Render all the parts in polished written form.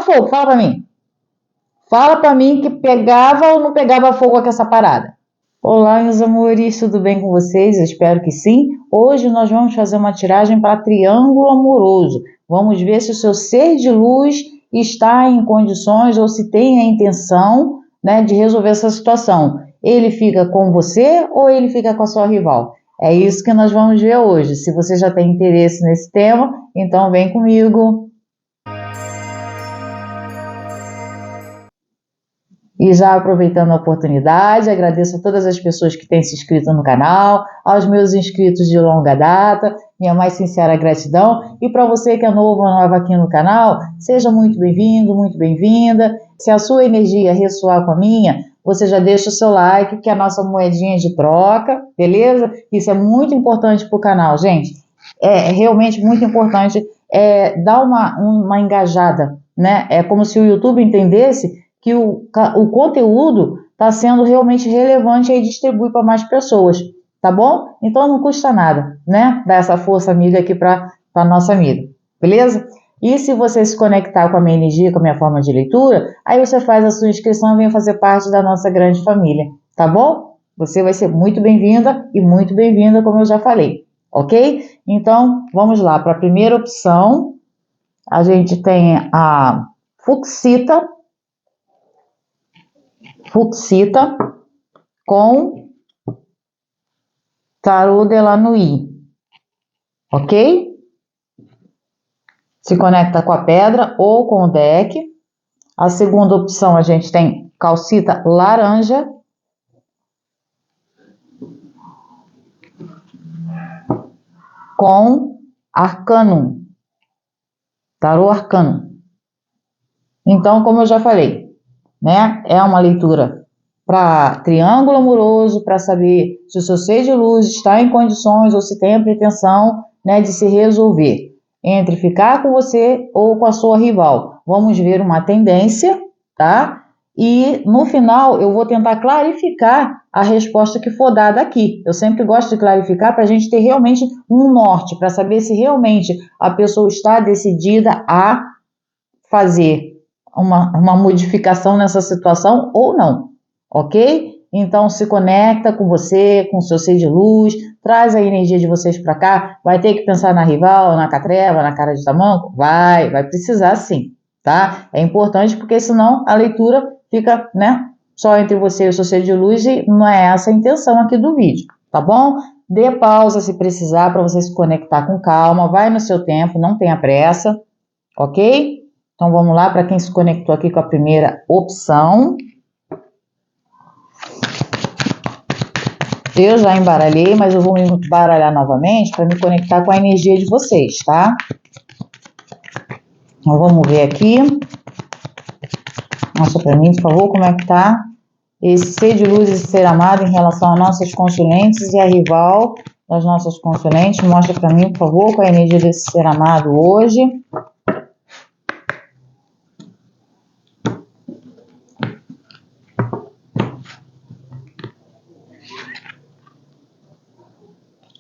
fogo, fala pra mim. Fala pra mim que pegava ou não pegava fogo com essa parada. Olá, meus amores, tudo bem com vocês? Eu espero que sim. Hoje nós vamos fazer uma tiragem para triângulo amoroso. Vamos ver se o seu ser de luz está em condições ou se tem a intenção, né, de resolver essa situação. Ele fica com você ou ele fica com a sua rival? É isso que nós vamos ver hoje. Se você já tem interesse nesse tema, então vem comigo. E já aproveitando a oportunidade, agradeço a todas as pessoas que têm se inscrito no canal, aos meus inscritos de longa data, minha mais sincera gratidão. E para você que é novo ou nova aqui no canal, seja muito bem-vindo, muito bem-vinda. Se a sua energia ressoar com a minha, você já deixa o seu like, que é a nossa moedinha de troca, beleza? Isso é muito importante para o canal, gente. É realmente muito importante dar uma engajada, né? É como se o YouTube entendesse que o conteúdo está sendo realmente relevante e distribui para mais pessoas, tá bom? Então não custa nada, né? Dar essa força amiga aqui para a nossa amiga, beleza? E se você se conectar com a minha energia, com a minha forma de leitura, aí você faz a sua inscrição e vem fazer parte da nossa grande família, tá bom? Você vai ser muito bem-vinda e muito bem-vinda, como eu já falei, ok? Então, vamos lá, para a primeira opção, a gente tem a Fuxita com Tarô de Lanui, ok? Se conecta com a pedra ou com o deck. A segunda opção a gente tem Calcita Laranja com Arcanum, Tarô Arcanum. Então, como eu já falei, né? É uma leitura para triângulo amoroso, para saber se o seu ser de luz está em condições ou se tem a pretensão, né, de se resolver entre ficar com você ou com a sua rival. Vamos ver uma tendência, tá? E no final eu vou tentar clarificar a resposta que for dada aqui. Eu sempre gosto de clarificar para a gente ter realmente um norte, para saber se realmente a pessoa está decidida a fazer uma modificação nessa situação ou não, ok? Então se conecta com você, com o seu ser de luz, traz a energia de vocês para cá. Vai ter que pensar na rival, na catreva, na cara de tamanco? Vai precisar sim, tá? É importante porque senão a leitura fica, né, só entre você e o seu ser de luz e não é essa a intenção aqui do vídeo, tá bom? Dê pausa se precisar para você se conectar com calma, vai no seu tempo, não tenha pressa, ok? Então, vamos lá para quem se conectou aqui com a primeira opção. Eu já embaralhei, mas eu vou me embaralhar novamente para me conectar com a energia de vocês, tá? Então, vamos ver aqui. Mostra para mim, por favor, como é que tá esse ser de luz e ser amado em relação a nossas consulentes e a rival das nossas consulentes. Mostra para mim, por favor, qual é a energia desse ser amado hoje.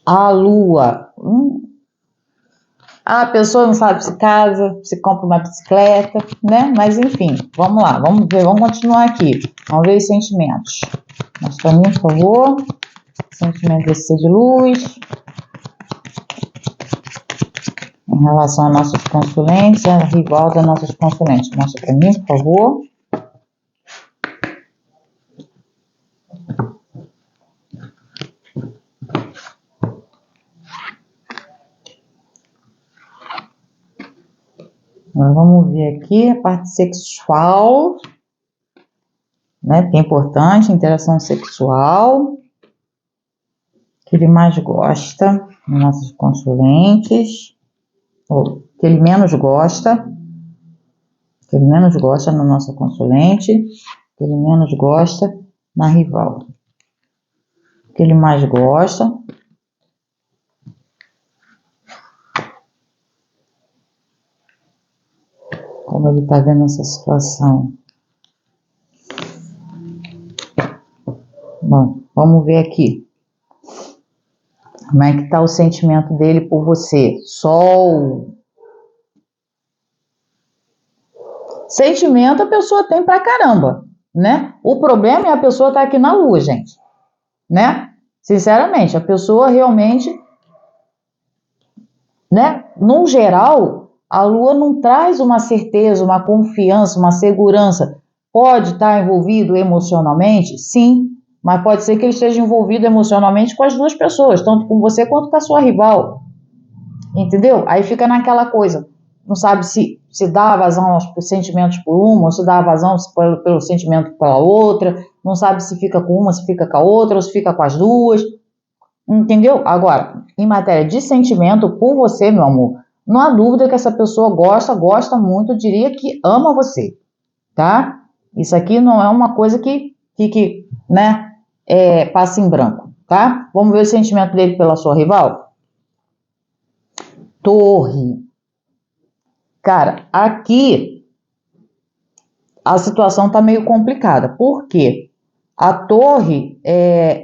A lua. A pessoa não sabe se casa, se compra uma bicicleta, né? Mas enfim, vamos lá, vamos ver, vamos continuar aqui. Vamos ver os sentimentos. Mostra pra mim, por favor. Sentimento desse ser de luz. Em relação a nossos consulentes, a rival das nossas consulentes. Mostra pra mim, por favor. Agora vamos ver aqui a parte sexual, né? Que é importante, interação sexual. Que ele mais gosta nos nossos consulentes, ou que ele menos gosta, no nosso consulente, que ele menos gosta na rival, que ele mais gosta. Como ele está vendo essa situação? Bom, vamos ver aqui. Como é que está o sentimento dele por você? Sol. Sentimento a pessoa tem pra caramba, né? O problema é a pessoa estar aqui na Lua, gente, né? Sinceramente, a pessoa realmente, né? No geral, a Lua não traz uma certeza, uma confiança, uma segurança. Pode estar envolvido emocionalmente? Sim, mas pode ser que ele esteja envolvido emocionalmente com as duas pessoas, tanto com você quanto com a sua rival. Entendeu? Aí fica naquela coisa, não sabe se dá vazão aos sentimentos por uma, ou se dá vazão pelo sentimento pela outra, não sabe se fica com uma, se fica com a outra, ou se fica com as duas, entendeu? Agora, em matéria de sentimento por você, meu amor, não há dúvida que essa pessoa gosta muito, diria que ama você, tá? Isso aqui não é uma coisa que né, passa em branco, tá? Vamos ver o sentimento dele pela sua rival? Torre. Cara, aqui a situação tá meio complicada. Por quê? A torre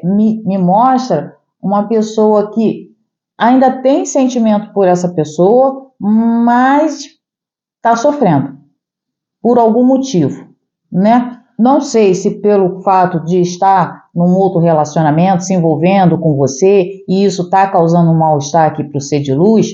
me mostra uma pessoa que ainda tem sentimento por essa pessoa, mas tá sofrendo por algum motivo, né? Não sei se pelo fato de estar num outro relacionamento, se envolvendo com você, e isso tá causando um mal-estar aqui pro ser de luz,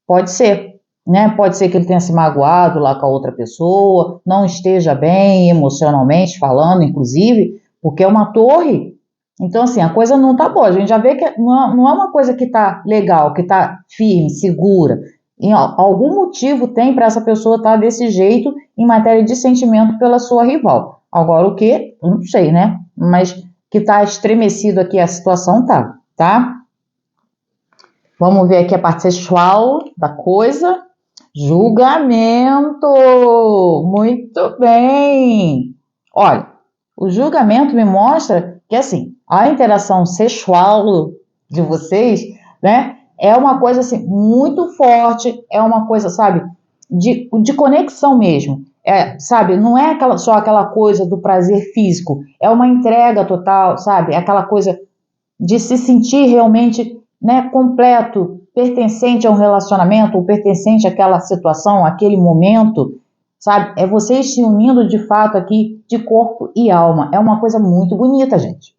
pode ser, né? Pode ser que ele tenha se magoado lá com a outra pessoa, não esteja bem emocionalmente falando, inclusive, porque é uma torre. Então, assim, a coisa não tá boa. A gente já vê que não é uma coisa que tá legal, que tá firme, segura. E algum motivo tem para essa pessoa estar desse jeito em matéria de sentimento pela sua rival. Agora, o que? Não sei, né? Mas que tá estremecido aqui a situação, tá? Vamos ver aqui a parte sexual da coisa. Julgamento. Muito bem. Olha, o julgamento me mostra que, assim, a interação sexual de vocês, né, é uma coisa, assim, muito forte, é uma coisa, sabe, de conexão mesmo. Sabe, não é só aquela coisa do prazer físico, é uma entrega total, sabe, é aquela coisa de se sentir realmente, né, completo, pertencente a um relacionamento, ou pertencente àquela situação, àquele momento, sabe? É vocês se unindo de fato aqui de corpo e alma. É uma coisa muito bonita, gente.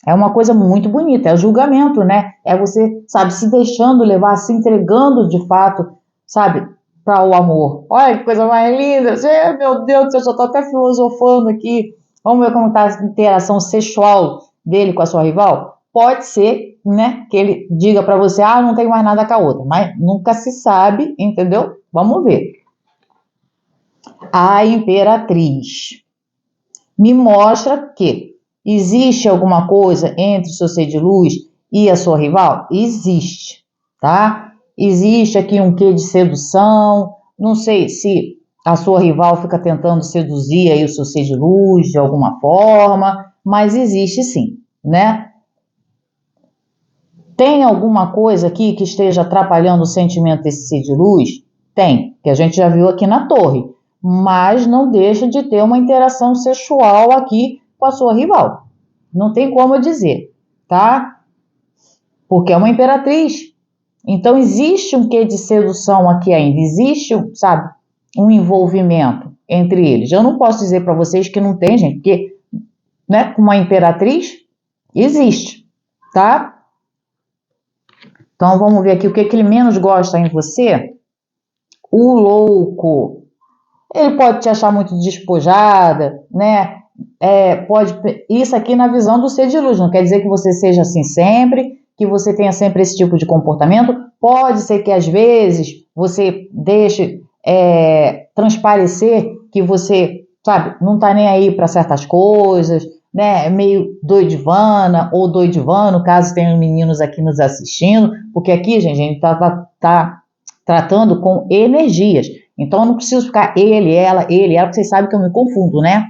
É uma coisa muito bonita, é o julgamento, né? É você, sabe, se deixando levar, se entregando de fato, sabe, para o amor. Olha que coisa mais linda! Meu Deus do céu, eu já estou até filosofando aqui. Vamos ver como está a interação sexual dele com a sua rival? Pode ser, né, que ele diga para você, não tenho mais nada com a outra, mas nunca se sabe, entendeu? Vamos ver. A Imperatriz me mostra que existe alguma coisa entre o seu ser de luz e a sua rival? Existe, tá? Existe aqui um quê de sedução, não sei se a sua rival fica tentando seduzir aí o seu ser de luz de alguma forma, mas existe sim, né? Tem alguma coisa aqui que esteja atrapalhando o sentimento desse ser de luz? Tem, que a gente já viu aqui na torre, mas não deixa de ter uma interação sexual aqui com a sua rival. Não tem como eu dizer, tá? Porque é uma imperatriz. Então existe um quê de sedução aqui ainda, existe, sabe, um envolvimento entre eles. Eu não posso dizer para vocês que não tem, gente, porque, né, uma imperatriz existe, tá? Então, vamos ver aqui o que ele menos gosta em você. O louco. Ele pode te achar muito despojada, né? Isso aqui na visão do ser de luz. Não quer dizer que você seja assim sempre, que você tenha sempre esse tipo de comportamento. Pode ser que às vezes você deixe transparecer que você, sabe, não tá nem aí para certas coisas, né, meio doidivana ou doidivano, caso tenham meninos aqui nos assistindo, porque aqui, gente, a gente tá tratando com energias, então eu não preciso ficar ele, ela, porque vocês sabem que eu me confundo, né?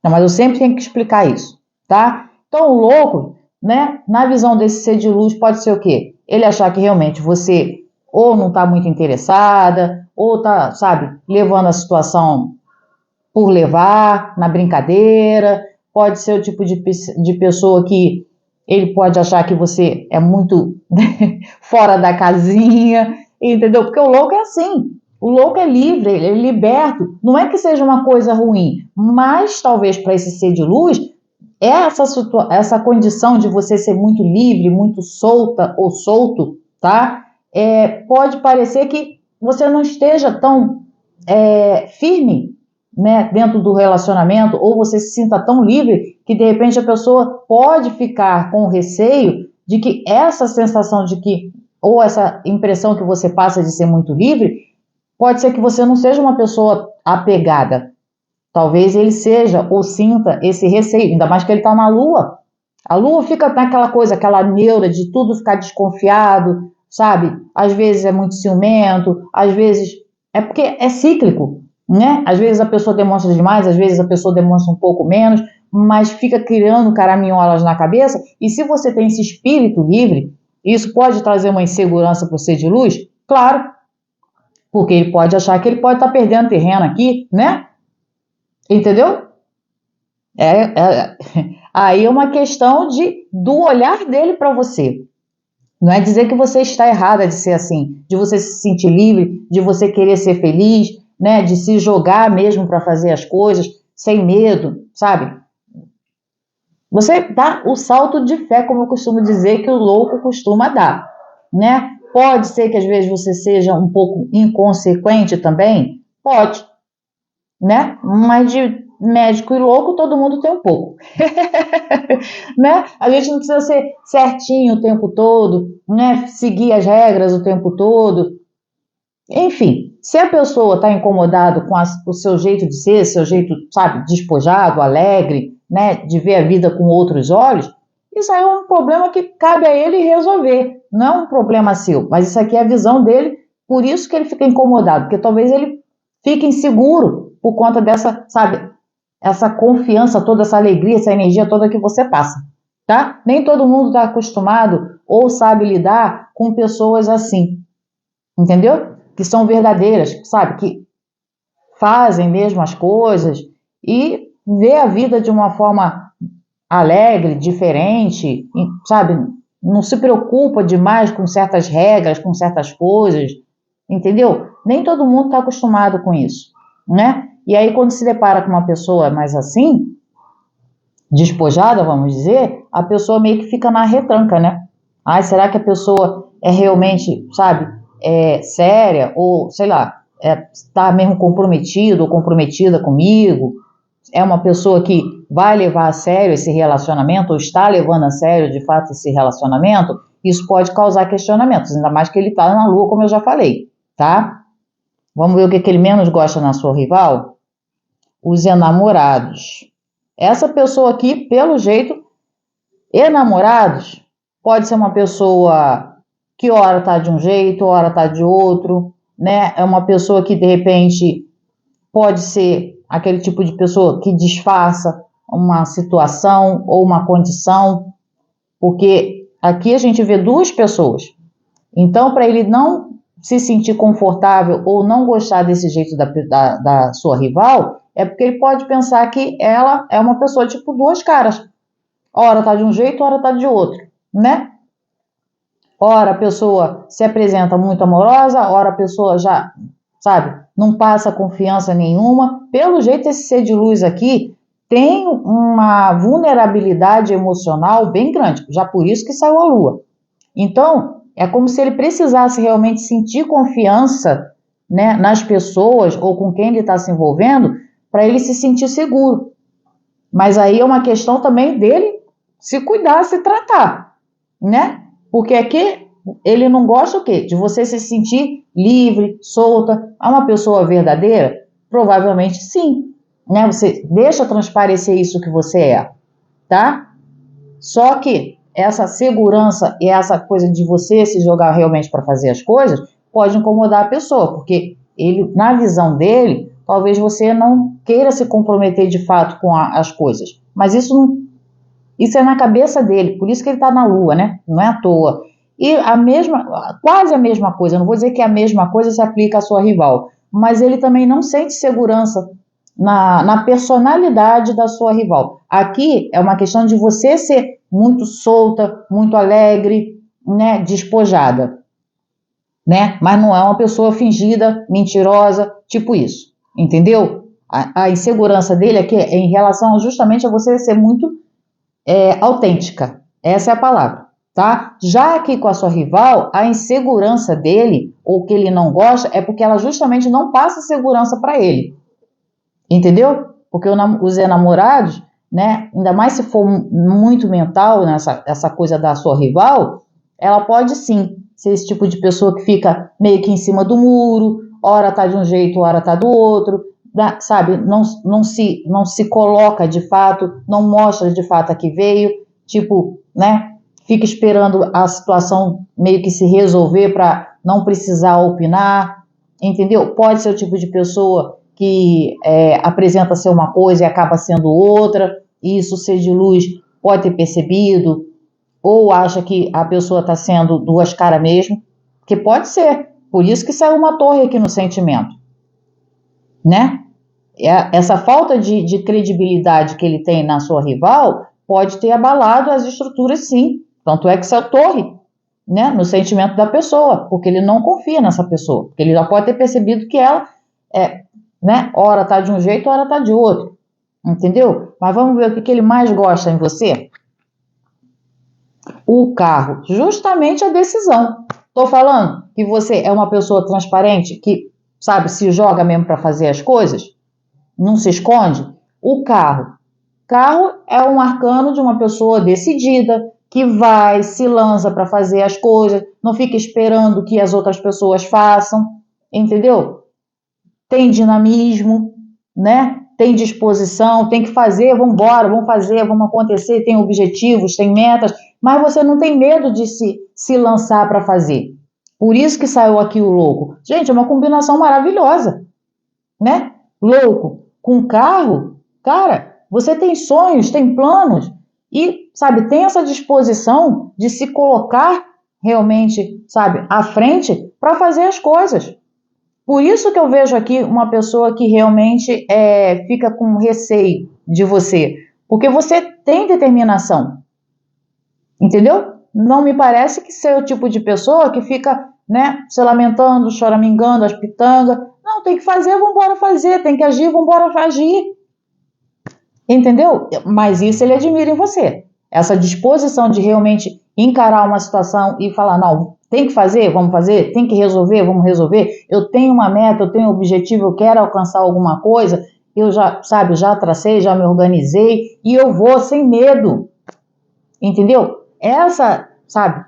Não, mas eu sempre tenho que explicar isso, tá? Então o louco, né, na visão desse ser de luz pode ser o quê? Ele achar que realmente você ou não tá muito interessada, ou tá, sabe, levando a situação por levar, na brincadeira. Pode ser o tipo de pessoa que ele pode achar que você é muito fora da casinha, entendeu? Porque o louco é assim. O louco é livre, ele é liberto. Não é que seja uma coisa ruim, mas talvez para esse ser de luz, essa condição de você ser muito livre, muito solta ou solto, tá? Pode parecer que você não esteja tão firme, né, dentro do relacionamento, ou você se sinta tão livre que de repente a pessoa pode ficar com receio de que essa sensação de que, ou essa impressão que você passa de ser muito livre, pode ser que você não seja uma pessoa apegada. Talvez ele seja ou sinta esse receio, ainda mais que ele está na Lua. A Lua fica naquela coisa, aquela neura de tudo ficar desconfiado, sabe? Às vezes é muito ciumento, às vezes é porque é cíclico, né? Às vezes a pessoa demonstra demais, às vezes a pessoa demonstra um pouco menos, mas fica criando caraminholas na cabeça. E se você tem esse espírito livre, isso pode trazer uma insegurança para o ser de luz? Claro, porque ele pode achar que ele pode estar perdendo terreno aqui, né? Entendeu? Aí é uma questão do olhar dele para você. Não é dizer que você está errada de ser assim, de você se sentir livre, de você querer ser feliz, né? De se jogar mesmo para fazer as coisas sem medo, sabe? Você dá o salto de fé, como eu costumo dizer, que o louco costuma dar, né? Pode ser que às vezes você seja um pouco inconsequente também, pode, né? Mas de médico e louco todo mundo tem um pouco, né? A gente não precisa ser certinho o tempo todo, né? Seguir as regras o tempo todo. Enfim, se a pessoa está incomodada com o seu jeito de ser, seu jeito, sabe, despojado, alegre, né, de ver a vida com outros olhos, isso aí é um problema que cabe a ele resolver, não é um problema seu, mas isso aqui é a visão dele, por isso que ele fica incomodado, porque talvez ele fique inseguro por conta dessa, sabe, essa confiança toda, essa alegria, essa energia toda que você passa, tá? Nem todo mundo está acostumado ou sabe lidar com pessoas assim, entendeu? Que são verdadeiras, sabe? Que fazem mesmo as coisas e vê a vida de uma forma alegre, diferente, sabe? Não se preocupa demais com certas regras, com certas coisas, entendeu? Nem todo mundo está acostumado com isso, né? E aí, quando se depara com uma pessoa mais assim, despojada, vamos dizer, a pessoa meio que fica na retranca, né? Ai, será que a pessoa é realmente, sabe, séria, ou, sei lá, está mesmo comprometido ou comprometida comigo? É uma pessoa que vai levar a sério esse relacionamento, ou está levando a sério, de fato, esse relacionamento? Isso pode causar questionamentos, ainda mais que ele está na Lua, como eu já falei, tá? Vamos ver o que ele menos gosta na sua rival? Os enamorados. Essa pessoa aqui, pelo jeito, enamorados, pode ser uma pessoa que ora está de um jeito, ora está de outro, né? É uma pessoa que, de repente, pode ser aquele tipo de pessoa que disfarça uma situação ou uma condição, porque aqui a gente vê duas pessoas. Então, para ele não se sentir confortável ou não gostar desse jeito da sua rival, é porque ele pode pensar que ela é uma pessoa tipo duas caras. Ora tá de um jeito, ora tá de outro, né? Ora a pessoa se apresenta muito amorosa, ora a pessoa já, sabe, não passa confiança nenhuma. Pelo jeito, esse ser de luz aqui tem uma vulnerabilidade emocional bem grande, já por isso que saiu a Lua. Então, é como se ele precisasse realmente sentir confiança, né, nas pessoas ou com quem ele está se envolvendo, para ele se sentir seguro. Mas aí é uma questão também dele se cuidar, se tratar, né? Porque aqui ele não gosta o quê? De você se sentir livre, solta. É uma pessoa verdadeira? Provavelmente sim, né? Você deixa transparecer isso que você é, tá? Só que essa segurança e essa coisa de você se jogar realmente para fazer as coisas pode incomodar a pessoa, porque ele, na visão dele, talvez você não queira se comprometer de fato com as coisas. Mas isso é na cabeça dele, por isso que ele está na Lua, né? Não é à toa. E quase a mesma coisa, não vou dizer que a mesma coisa se aplica à sua rival, mas ele também não sente segurança na personalidade da sua rival. Aqui é uma questão de você ser muito solta, muito alegre, né, despojada. né? Mas não é uma pessoa fingida, mentirosa, tipo isso, entendeu? A insegurança dele aqui é em relação justamente a você ser muito autêntica. Essa é a palavra, tá? Já aqui com a sua rival, a insegurança dele, ou que ele não gosta, é porque ela justamente não passa segurança para ele, entendeu? Porque os enamorados, né, ainda mais se for muito mental, essa coisa da sua rival, ela pode sim ser esse tipo de pessoa que fica meio que em cima do muro, ora tá de um jeito, ora tá do outro, sabe? Não se coloca de fato, não mostra de fato a que veio, tipo, né? Fica esperando a situação meio que se resolver para não precisar opinar, entendeu? Pode ser o tipo de pessoa que apresenta ser uma coisa e acaba sendo outra, e isso ser de luz pode ter percebido, ou acha que a pessoa está sendo duas caras mesmo, que pode ser. Por isso que saiu uma torre aqui no sentimento, né? Essa falta de credibilidade que ele tem na sua rival pode ter abalado as estruturas, sim. Tanto é que saiu torre, né, no sentimento da pessoa, porque ele não confia nessa pessoa, porque ele já pode ter percebido que ela né, ora tá de um jeito, ora tá de outro, entendeu? Mas vamos ver o que ele mais gosta em você. O carro, justamente a decisão. Tô falando que você é uma pessoa transparente, que, sabe, se joga mesmo para fazer as coisas, não se esconde. O carro. Carro é um arcano de uma pessoa decidida, que vai, se lança para fazer as coisas, não fica esperando que as outras pessoas façam, entendeu? Tem dinamismo, né? Tem disposição, tem que fazer, vamos embora, vamos fazer, vamos acontecer, tem objetivos, tem metas, mas você não tem medo de se lançar para fazer. Por isso que saiu aqui o louco. Gente, é uma combinação maravilhosa, né? Louco com carro, cara, você tem sonhos, tem planos e, sabe, tem essa disposição de se colocar realmente, sabe, à frente para fazer as coisas. Por isso que eu vejo aqui uma pessoa que realmente fica com receio de você, porque você tem determinação, entendeu? Não me parece que ser o tipo de pessoa que fica, né, se lamentando, choramingando, as pitangas. Não, tem que fazer, vamos embora fazer, tem que agir, vamos embora agir, entendeu? Mas isso ele admira em você, essa disposição de realmente encarar uma situação e falar, não, tem que fazer, vamos fazer, tem que resolver, vamos resolver, eu tenho uma meta, eu tenho um objetivo, eu quero alcançar alguma coisa, eu já, sabe, já tracei, já me organizei e eu vou sem medo, entendeu? Essa, sabe,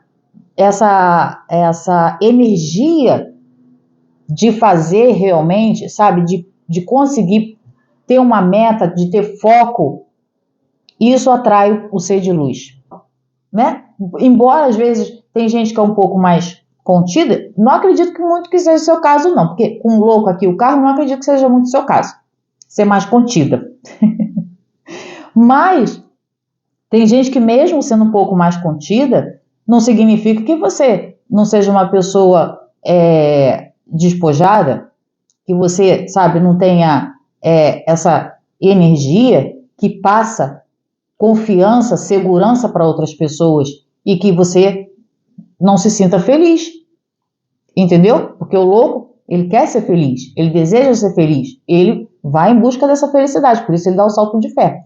essa energia de fazer realmente, sabe, de conseguir ter uma meta, de ter foco, isso atrai o ser de luz, né? Embora às vezes tem gente que é um pouco mais contida, não acredito que muito que seja o seu caso não, porque com o louco aqui o carro, não acredito que seja muito o seu caso, ser mais contida. Mas tem gente que mesmo sendo um pouco mais contida, não significa que você não seja uma pessoa despojada, que você, sabe, não tenha essa energia que passa confiança, segurança para outras pessoas e que você não se sinta feliz, entendeu? Porque o louco, ele quer ser feliz, ele deseja ser feliz, ele vai em busca dessa felicidade, por isso ele dá o salto de fé,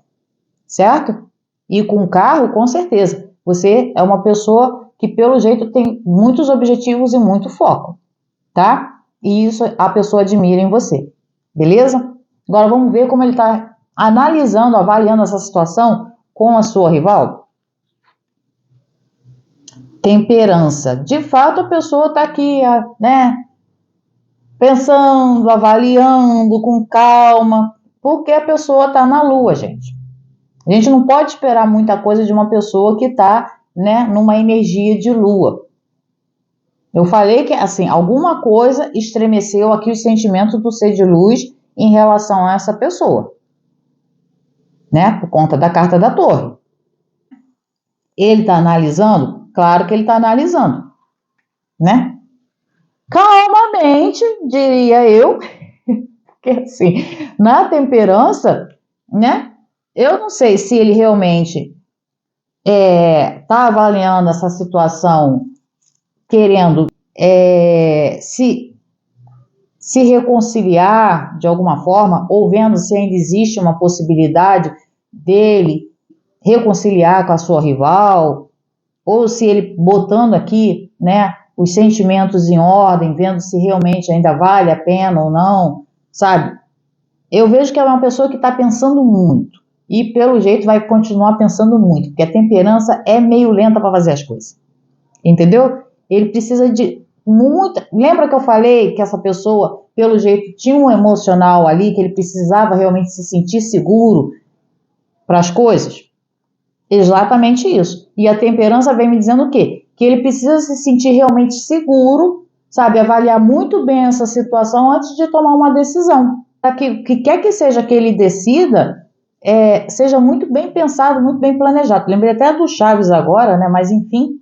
certo? E com o carro, com certeza, você é uma pessoa que pelo jeito tem muitos objetivos e muito foco, tá? E isso a pessoa admira em você, beleza? Agora vamos ver como ele está analisando, avaliando essa situação com a sua rival. Temperança. De fato, a pessoa está aqui, né? Pensando, avaliando com calma, porque a pessoa está na lua, gente. A gente não pode esperar muita coisa de uma pessoa que está, né, numa energia de lua. Eu falei que, assim, alguma coisa estremeceu aqui os sentimentos do ser de luz em relação a essa pessoa, né? Por conta da carta da torre. Ele está analisando? Claro que ele está analisando, né? Calmamente, diria eu, porque assim, na temperança, né? Eu não sei se ele realmente está avaliando essa situação querendo se reconciliar de alguma forma, ou vendo se ainda existe uma possibilidade dele reconciliar com a sua rival, ou se ele botando aqui, né, os sentimentos em ordem, vendo se realmente ainda vale a pena ou não, sabe? Eu vejo que é uma pessoa que está pensando muito, e pelo jeito vai continuar pensando muito, porque a temperança é meio lenta para fazer as coisas, entendeu? Ele precisa de muita... Lembra que eu falei que essa pessoa, pelo jeito, tinha um emocional ali, que ele precisava realmente se sentir seguro para as coisas? Exatamente isso. E a temperança vem me dizendo o quê? Que ele precisa se sentir realmente seguro, sabe? Avaliar muito bem essa situação antes de tomar uma decisão. Para que quer que seja que ele decida, seja muito bem pensado, muito bem planejado. Lembrei até do Chaves agora, né? Mas enfim.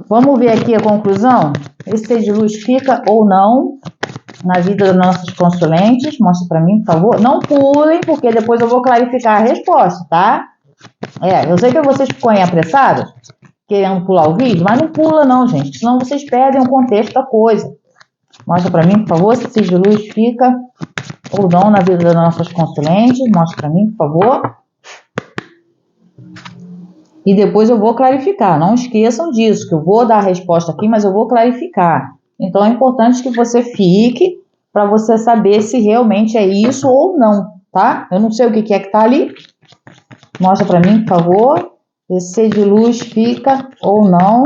Vamos ver aqui a conclusão. Esse ser de luz fica ou não na vida dos nossos consulentes. Mostra para mim, por favor. Não pulem, porque depois eu vou clarificar a resposta, tá? Eu sei que vocês ficam aí apressados, querendo pular o vídeo, mas não pula não, gente, senão vocês perdem o contexto da coisa. Mostra para mim, por favor, se de luz fica ou não na vida das nossas consulentes. Mostra para mim, por favor. E depois eu vou clarificar. Não esqueçam disso, que eu vou dar a resposta aqui, mas eu vou clarificar. Então é importante que você fique para você saber se realmente é isso ou não, tá? Eu não sei o que é que tá ali. Mostra para mim, por favor. Esse ser de luz fica ou não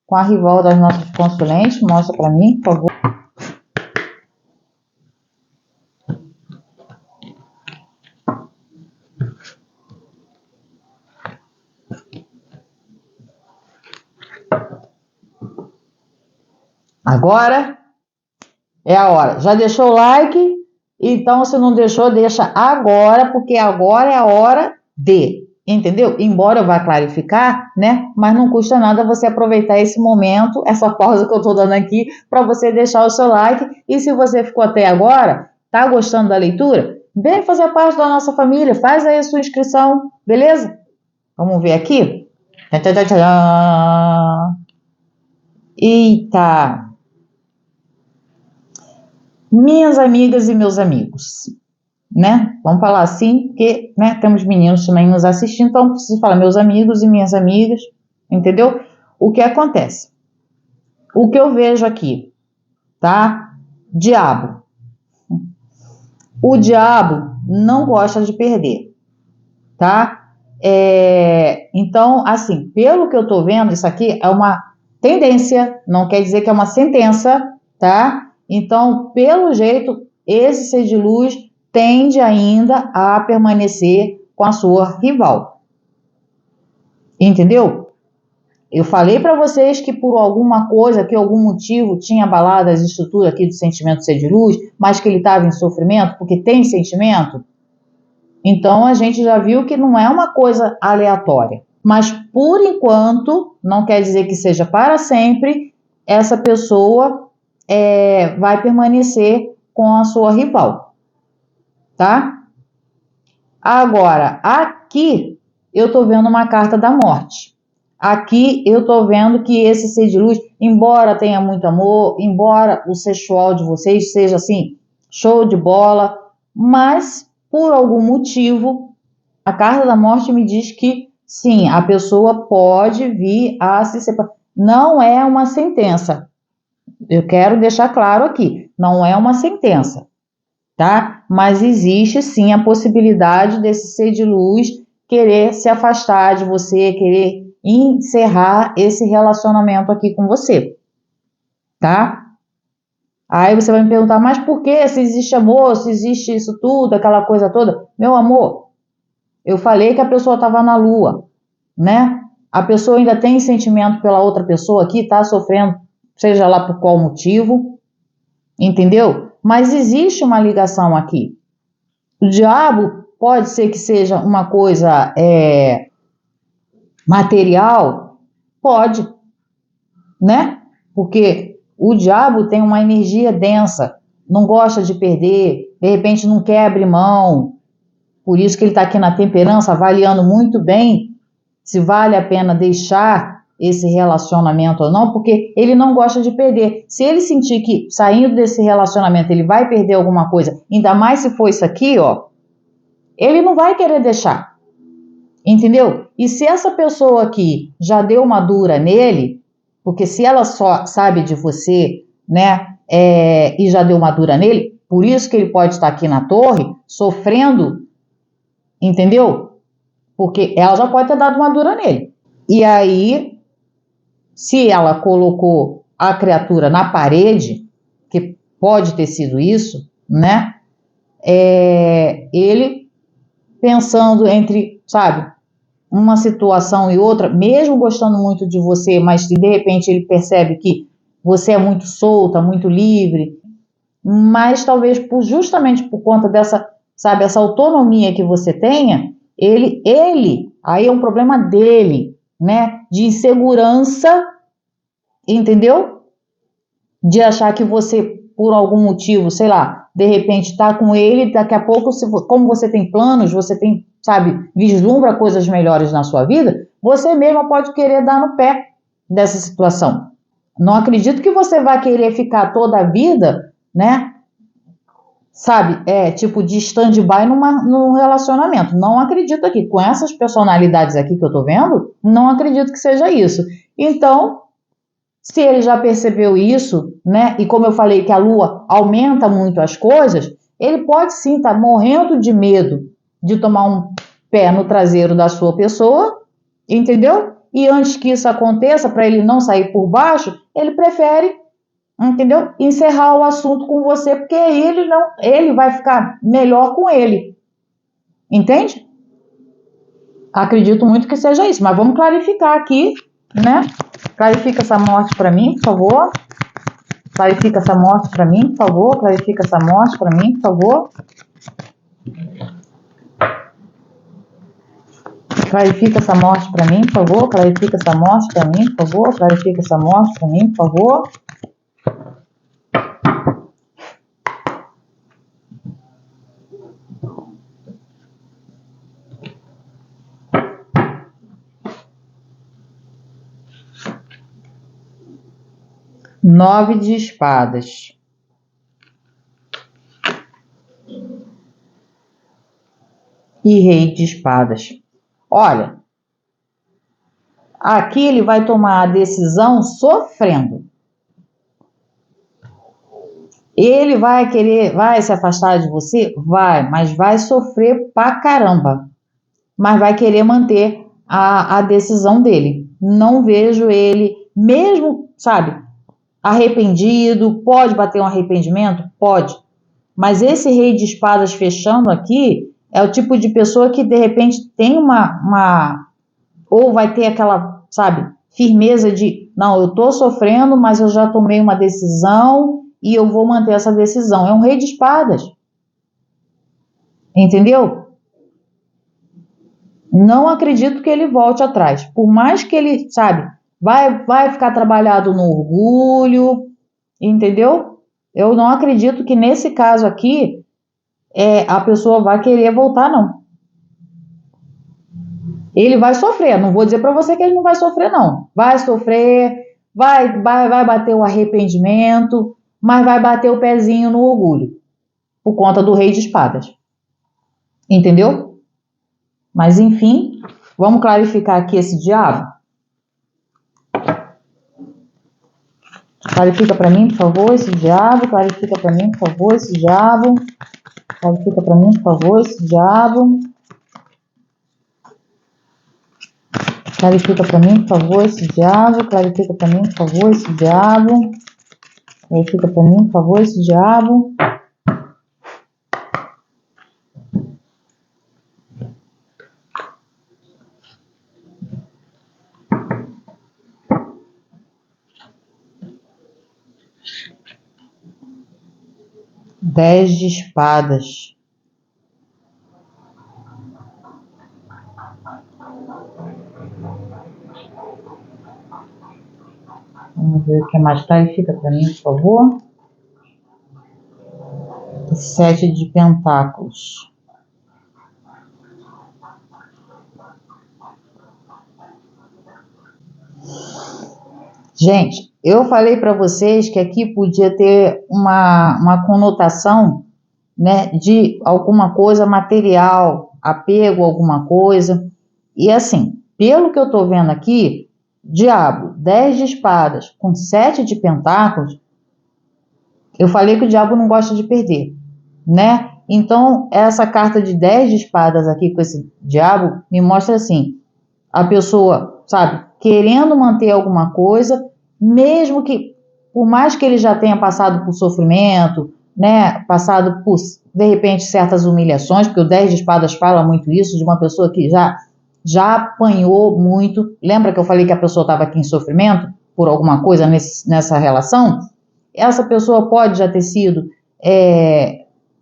com a rival das nossas consulentes. Mostra para mim, por favor. Agora é a hora. Já deixou o like? Então, se não deixou, deixa agora, porque agora é a hora de, entendeu? Embora eu vá clarificar, né? Mas não custa nada você aproveitar esse momento, essa pausa que eu tô dando aqui, para você deixar o seu like. E se você ficou até agora, tá gostando da leitura? Vem fazer parte da nossa família, faz aí a sua inscrição, beleza? Vamos ver aqui. Eita! Minhas amigas e meus amigos, né? Vamos falar assim, porque, né, temos meninos também nos assistindo, então preciso falar meus amigos e minhas amigas, entendeu? O que acontece? O que eu vejo aqui, tá? Diabo. O diabo não gosta de perder, tá? Então, assim, pelo que eu tô vendo, isso aqui é uma tendência, não quer dizer que é uma sentença, tá? Então, pelo jeito, esse ser de luz tende ainda a permanecer com a sua rival. Entendeu? Eu falei para vocês que por alguma coisa, que algum motivo tinha abalado as estruturas aqui do sentimento ser de luz, mas que ele estava em sofrimento, porque tem sentimento. Então, a gente já viu que não é uma coisa aleatória. Mas, por enquanto, não quer dizer que seja para sempre, essa pessoa vai permanecer com a sua rival, tá? Agora, aqui eu tô vendo uma carta da morte. Aqui eu tô vendo que esse ser de luz, embora tenha muito amor, embora o sexual de vocês seja assim, show de bola, mas por algum motivo, a carta da morte me diz que sim, a pessoa pode vir a se separar. Não é uma sentença. Eu quero deixar claro aqui, não é uma sentença, tá? Mas existe sim a possibilidade desse ser de luz querer se afastar de você, querer encerrar esse relacionamento aqui com você, tá? Aí você vai me perguntar, mas por que? Se existe amor, se existe isso tudo, aquela coisa toda. Meu amor, eu falei que a pessoa estava na lua, né? A pessoa ainda tem sentimento pela outra pessoa aqui, tá sofrendo, seja lá por qual motivo, entendeu? Mas existe uma ligação aqui. O diabo pode ser que seja uma coisa material? Pode, né? Porque o diabo tem uma energia densa, não gosta de perder, de repente não quer abrir mão. Por isso que ele está aqui na temperança, avaliando muito bem se vale a pena deixar esse relacionamento ou não, porque ele não gosta de perder. Se ele sentir que saindo desse relacionamento ele vai perder alguma coisa, ainda mais se for isso aqui, ó, ele não vai querer deixar, entendeu? E se essa pessoa aqui já deu uma dura nele, porque se ela só sabe de você, né, e já deu uma dura nele, por isso que ele pode estar aqui na torre, sofrendo, entendeu? Porque ela já pode ter dado uma dura nele. E aí, se ela colocou a criatura na parede, que pode ter sido isso, né? Ele pensando entre, sabe, uma situação e outra, mesmo gostando muito de você, mas de repente ele percebe que você é muito solta, muito livre, mas talvez justamente por conta dessa, sabe, essa autonomia que você tenha, aí é um problema dele, né, de insegurança, entendeu? De achar que você, por algum motivo, sei lá, de repente tá com ele, daqui a pouco, como você tem planos, você tem, sabe, vislumbra coisas melhores na sua vida, você mesma pode querer dar no pé dessa situação. Não acredito que você vai querer ficar toda a vida, né, sabe, tipo de stand-by num relacionamento. Não acredito aqui. Com essas personalidades aqui que eu tô vendo, não acredito que seja isso. Então, se ele já percebeu isso, né, e como eu falei que a Lua aumenta muito as coisas, ele pode sim estar morrendo de medo de tomar um pé no traseiro da sua pessoa, entendeu? E antes que isso aconteça, para ele não sair por baixo, ele prefere, entendeu? Encerrar o assunto com você, porque ele vai ficar melhor com ele. Entende? Acredito muito que seja isso, mas vamos clarificar aqui, né? Clarifica essa morte para mim, por favor. Clarifica essa morte para mim, por favor. Clarifica essa morte para mim, por favor. Clarifica essa morte para mim, por favor. Clarifica essa morte para mim, por favor. Clarifica essa morte para mim, por favor. Nove de espadas. E rei de espadas. Olha, aqui ele vai tomar a decisão sofrendo. Ele vai se afastar de você? Vai, mas vai sofrer pra caramba. Mas vai querer manter a decisão dele. Não vejo ele, mesmo, sabe, arrependido, pode bater um arrependimento? Pode. Mas esse rei de espadas fechando aqui é o tipo de pessoa que de repente tem ou vai ter aquela, sabe, firmeza de, não, eu tô sofrendo, mas eu já tomei uma decisão e eu vou manter essa decisão. É um rei de espadas. Entendeu? Não acredito que ele volte atrás. Por mais que ele, sabe, vai ficar trabalhado no orgulho, entendeu? Eu não acredito que nesse caso aqui a pessoa vai querer voltar, não. Ele vai sofrer, não vou dizer para você que ele não vai sofrer, não. Vai sofrer, vai bater o arrependimento, mas vai bater o pezinho no orgulho, por conta do rei de espadas. Entendeu? Mas enfim, vamos clarificar aqui esse diabo? Clarifica para mim, por favor, esse diabo. Clarifica para mim, por favor, esse diabo. Clarifica para mim, por favor, esse diabo. Clarifica para mim, por favor, esse diabo. Clarifica para mim, por favor, esse diabo. Clarifica para mim, por favor, esse diabo. Dez de espadas. Vamos ver o que mais clarifica para mim, por favor. Sete de pentáculos. Gente, eu falei para vocês que aqui podia ter uma conotação, né, de alguma coisa material, apego a alguma coisa. E assim, pelo que eu estou vendo aqui, diabo, 10 de espadas com 7 de pentáculos, eu falei que o diabo não gosta de perder, né? Então, essa carta de 10 de espadas aqui com esse diabo me mostra assim, a pessoa, sabe, querendo manter alguma coisa, mesmo que, por mais que ele já tenha passado por sofrimento, né, passado por, de repente, certas humilhações, porque o 10 de espadas fala muito isso, de uma pessoa que já apanhou muito. Lembra que eu falei que a pessoa estava aqui em sofrimento por alguma coisa nessa relação? Essa pessoa pode já ter sido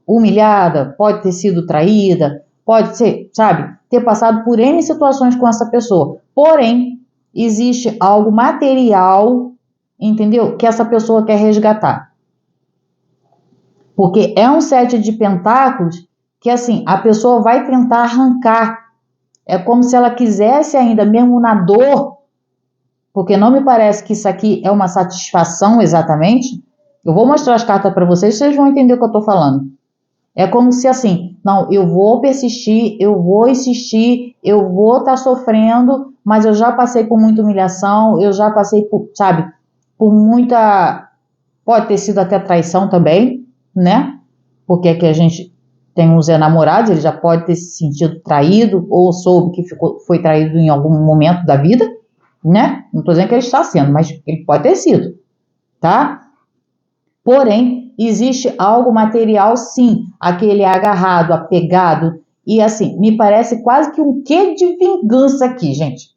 humilhada, pode ter sido traída, pode ser, sabe, ter passado por N situações com essa pessoa. Porém, existe algo material, entendeu? Que essa pessoa quer resgatar. Porque é um 7 de pentáculos que, assim, a pessoa vai tentar arrancar. É como se ela quisesse ainda, mesmo na dor, porque não me parece que isso aqui é uma satisfação exatamente. Eu vou mostrar as cartas para vocês vão entender o que eu estou falando. É como se assim, não, eu vou persistir, eu vou insistir, eu vou estar sofrendo, mas eu já passei por muita humilhação, eu já passei por, sabe, por muita, pode ter sido até traição também, né? Porque aqui a gente tem uns namorados, ele já pode ter se sentido traído ou soube que foi traído em algum momento da vida, né? Não estou dizendo que ele está sendo, mas ele pode ter sido, tá? Porém, existe algo material, sim, aquele agarrado, apegado, e assim, me parece quase que um quê de vingança aqui, gente.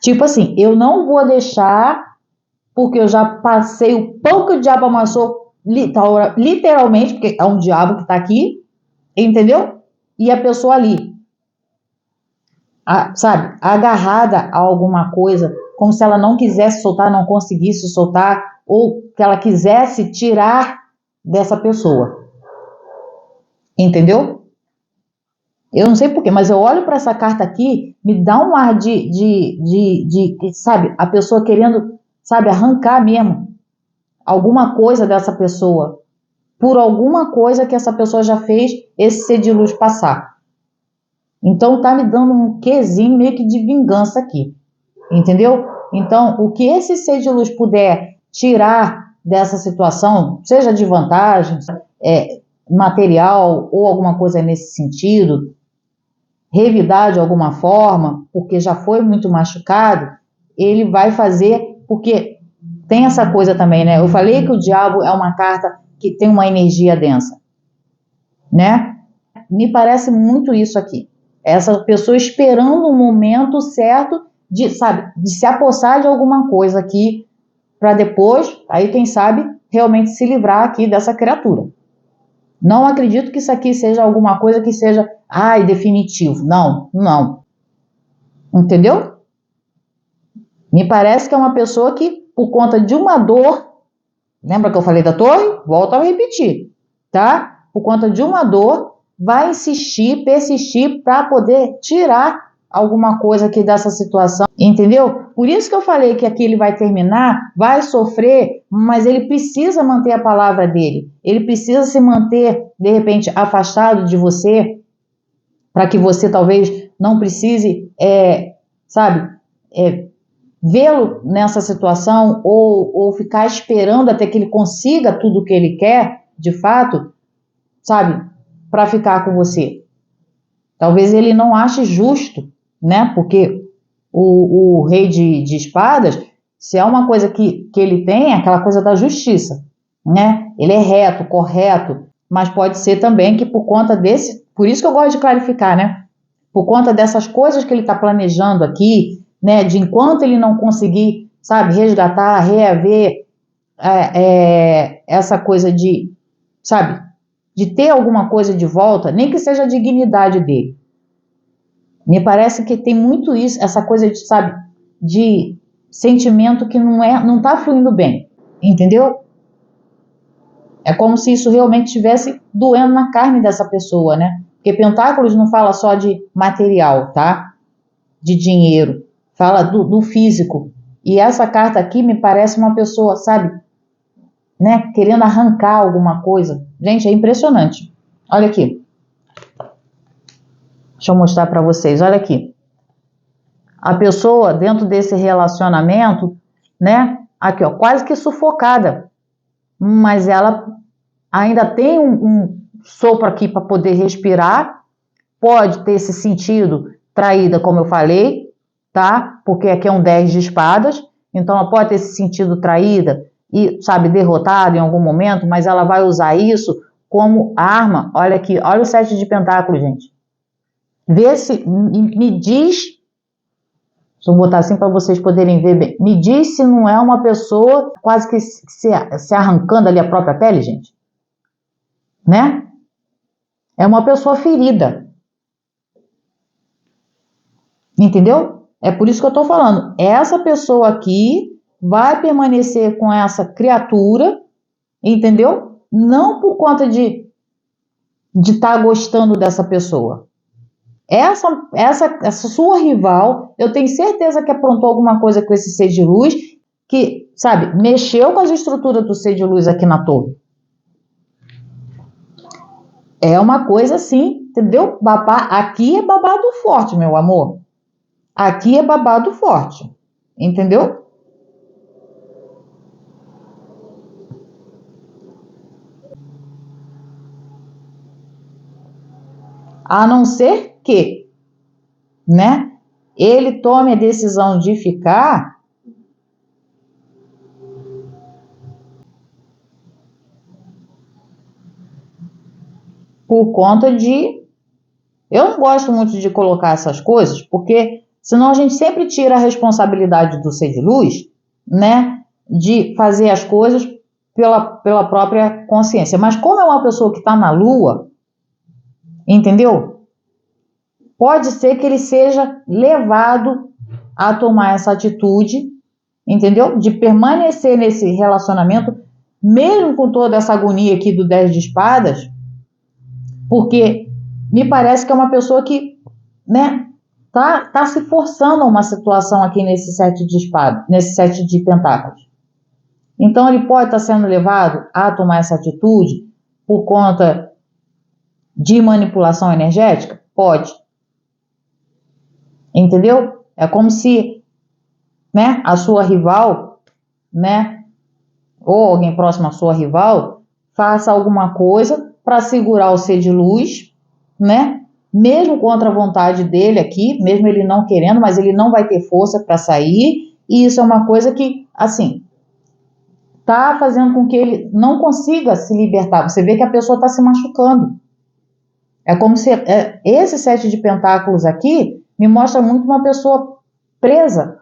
Tipo assim, eu não vou deixar, porque eu já passei o pão que o diabo amassou, literalmente, porque é um diabo que tá aqui, entendeu? E a pessoa ali, sabe, agarrada a alguma coisa, como se ela não quisesse soltar, não conseguisse soltar, ou que ela quisesse tirar dessa pessoa. Entendeu? Eu não sei porquê, mas eu olho para essa carta aqui, me dá um ar sabe, a pessoa querendo, sabe, arrancar mesmo alguma coisa dessa pessoa, por alguma coisa que essa pessoa já fez esse ser de luz passar. Então tá me dando um quezinho meio que de vingança aqui, entendeu? Então, o que esse ser de luz puder tirar dessa situação, seja de vantagem, material ou alguma coisa nesse sentido, revidar de alguma forma, porque já foi muito machucado, ele vai fazer, porque tem essa coisa também, né? Eu falei que o diabo é uma carta que tem uma energia densa, né? Me parece muito isso aqui. Essa pessoa esperando o momento certo de, sabe, de se apossar de alguma coisa aqui, para depois, aí quem sabe, realmente se livrar aqui dessa criatura. Não acredito que isso aqui seja alguma coisa que seja, definitivo. Não, não. Entendeu? Me parece que é uma pessoa que, por conta de uma dor, lembra que eu falei da torre? Volto a repetir, tá? Por conta de uma dor, vai insistir, persistir para poder tirar alguma coisa aqui dessa situação, entendeu? Por isso que eu falei que aqui ele vai terminar, vai sofrer, mas ele precisa manter a palavra dele. Ele precisa se manter, de repente, afastado de você, para que você talvez não precise, vê-lo nessa situação ou ficar esperando até que ele consiga tudo o que ele quer, de fato, sabe, para ficar com você. Talvez ele não ache justo, né? Porque o rei de espadas, se é uma coisa que ele tem, é aquela coisa da justiça, né? Ele é reto, correto, mas pode ser também que por conta desse, por isso que eu gosto de clarificar, né? Por conta dessas coisas que ele está planejando aqui, né? De enquanto ele não conseguir, sabe, resgatar, reaver essa coisa de, sabe, de ter alguma coisa de volta, nem que seja a dignidade dele. Me parece que tem muito isso, essa coisa de, sabe, de sentimento que não está fluindo bem, entendeu? É como se isso realmente estivesse doendo na carne dessa pessoa, né? Porque Pentáculos não fala só de material, tá? De dinheiro. fala do físico. E essa carta aqui me parece uma pessoa, sabe, né, querendo arrancar alguma coisa. Gente, é impressionante. Olha aqui. Deixa eu mostrar para vocês, olha aqui. A pessoa dentro desse relacionamento, né, aqui ó, quase que sufocada. Mas ela ainda tem um sopro aqui para poder respirar. Pode ter se sentido traída, como eu falei, tá? Porque aqui é um 10 de espadas. Então ela pode ter se sentido traída e, sabe, derrotada em algum momento, mas ela vai usar isso como arma. Olha aqui, olha o 7 de pentáculos, gente. Vê se, me diz, deixa eu botar assim para vocês poderem ver bem, me diz se não é uma pessoa quase que se arrancando ali a própria pele, gente. Né? É uma pessoa ferida. Entendeu? É por isso que eu tô falando. Essa pessoa aqui vai permanecer com essa criatura, entendeu? Não por conta de estar gostando dessa pessoa. Essa sua rival, eu tenho certeza que aprontou alguma coisa com esse ser de luz, que, sabe, mexeu com as estruturas do ser de luz aqui na torre. É uma coisa assim, entendeu? Aqui é babado forte, meu amor. Aqui é babado forte, entendeu? A não ser que, né, ele tome a decisão de ficar por conta de... Eu não gosto muito de colocar essas coisas, porque senão a gente sempre tira a responsabilidade do ser de luz, né, de fazer as coisas pela própria consciência. Mas como é uma pessoa que está na lua, entendeu? Pode ser que ele seja levado a tomar essa atitude, entendeu? De permanecer nesse relacionamento, mesmo com toda essa agonia aqui do 10 de espadas, porque me parece que é uma pessoa que, né, tá se forçando a uma situação aqui nesse 7 de espadas, nesse 7 de pentáculos. Então ele pode estar sendo levado a tomar essa atitude por conta de manipulação energética? Pode. Entendeu? É como se, né, a sua rival, né, ou alguém próximo à sua rival, faça alguma coisa para segurar o ser de luz, né, mesmo contra a vontade dele aqui, mesmo ele não querendo, mas ele não vai ter força para sair, e isso é uma coisa que, assim, tá fazendo com que ele não consiga se libertar. Você vê que a pessoa está se machucando. É como se esse 7 de pentáculos aqui me mostra muito uma pessoa presa,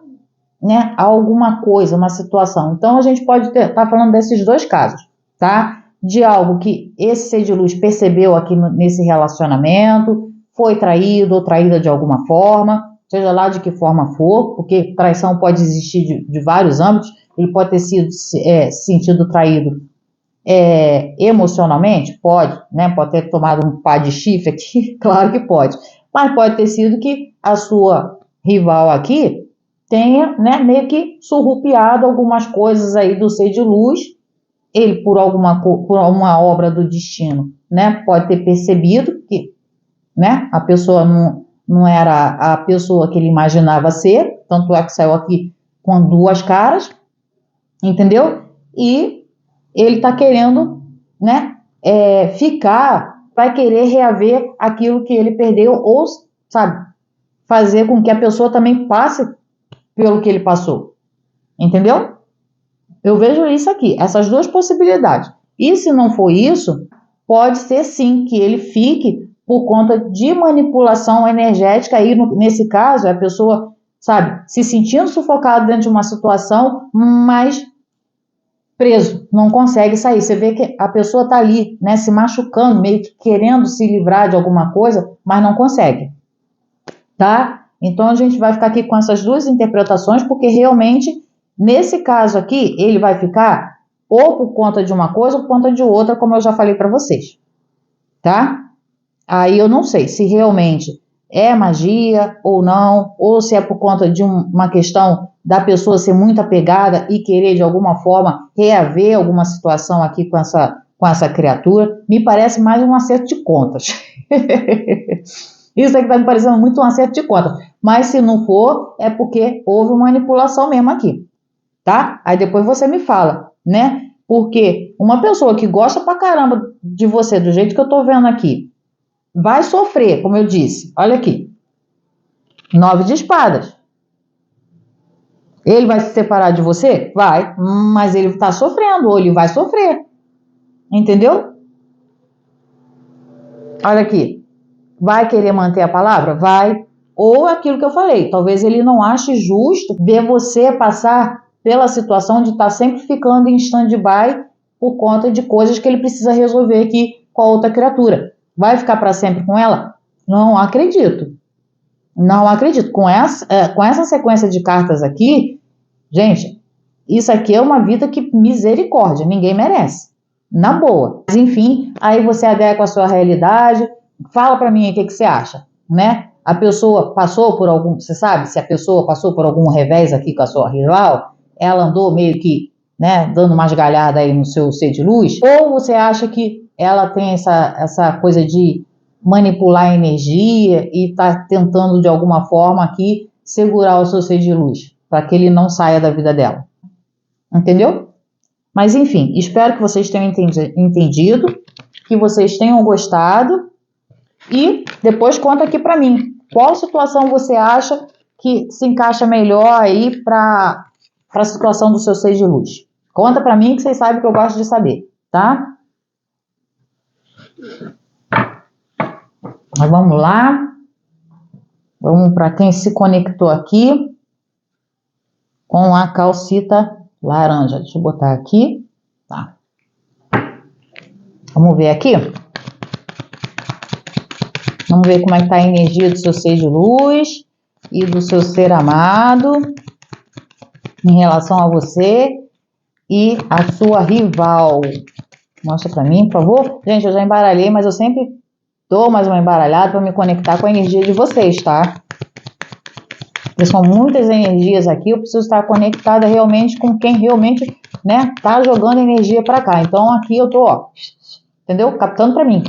né, a alguma coisa, uma situação. Então a gente pode estar falando desses dois casos, tá? De algo que esse ser de luz percebeu aqui nesse relacionamento, foi traído ou traída de alguma forma, seja lá de que forma for, porque traição pode existir de vários âmbitos. Ele pode ter sido sentido traído emocionalmente? Pode, né? Pode ter tomado um pá de chifre aqui, claro que pode. Mas pode ter sido que a sua rival aqui tenha, né, meio que surrupiado algumas coisas aí do ser de luz. Ele, por uma obra do destino, né, pode ter percebido que, né, a pessoa não era a pessoa que ele imaginava ser, tanto é que saiu aqui com duas caras, entendeu? E ele está querendo, né, vai querer reaver aquilo que ele perdeu, ou, sabe, fazer com que a pessoa também passe pelo que ele passou, entendeu? Eu vejo isso aqui, essas duas possibilidades. E se não for isso, pode ser sim que ele fique por conta de manipulação energética. Aí, nesse caso, a pessoa, sabe, se sentindo sufocada dentro de uma situação, mas preso, não consegue sair. Você vê que a pessoa está ali, né, se machucando, meio que querendo se livrar de alguma coisa, mas não consegue, tá? Então a gente vai ficar aqui com essas duas interpretações, porque realmente, nesse caso aqui, ele vai ficar ou por conta de uma coisa ou por conta de outra, como eu já falei para vocês, tá? Aí eu não sei se realmente é magia ou não, ou se é por conta de uma questão da pessoa ser muito apegada e querer de alguma forma reaver alguma situação aqui com essa criatura. Me parece mais um acerto de contas. Isso aqui está me parecendo muito um acerto de contas. Mas se não for, é porque houve manipulação mesmo aqui, tá? Aí depois você me fala, né? Porque uma pessoa que gosta pra caramba de você, do jeito que eu tô vendo aqui, vai sofrer, como eu disse. Olha aqui. 9 de espadas. Ele vai se separar de você? Vai. Mas ele está sofrendo, ou ele vai sofrer. Entendeu? Olha aqui. Vai querer manter a palavra? Vai. Ou aquilo que eu falei. Talvez ele não ache justo ver você passar pela situação de estar sempre ficando em stand-by por conta de coisas que ele precisa resolver aqui com a outra criatura. Vai ficar para sempre com ela? Não acredito. Não acredito. Com essa sequência de cartas aqui, gente, isso aqui é uma vida que misericórdia, ninguém merece. Na boa. Mas enfim, aí você adequa a sua realidade. Fala pra mim o que você acha, né? A pessoa passou por algum... Você sabe se a pessoa passou por algum revés aqui com a sua rival? Ela andou meio que, né, dando umas galhadas aí no seu ser de luz? Ou você acha que ela tem essa coisa de manipular a energia e tá tentando de alguma forma aqui segurar o seu ser de luz, para que ele não saia da vida dela? Entendeu? Mas enfim, espero que vocês tenham entendido, que vocês tenham gostado e depois conta aqui para mim, qual situação você acha que se encaixa melhor aí para a situação do seu ser de luz. Conta para mim que vocês sabem que eu gosto de saber, tá? Mas vamos lá. Vamos para quem se conectou aqui com a calcita laranja. Deixa eu botar aqui. Tá. Vamos ver aqui. Vamos ver como é que tá a energia do seu ser de luz e do seu ser amado em relação a você e a sua rival. Mostra para mim, por favor. Gente, eu já embaralhei, mas eu sempre dou mais uma embaralhada para me conectar com a energia de vocês, tá? Porque são muitas energias aqui, eu preciso estar conectada realmente com quem realmente, né, tá jogando energia para cá. Então aqui eu tô, ó, entendeu? Captando para mim,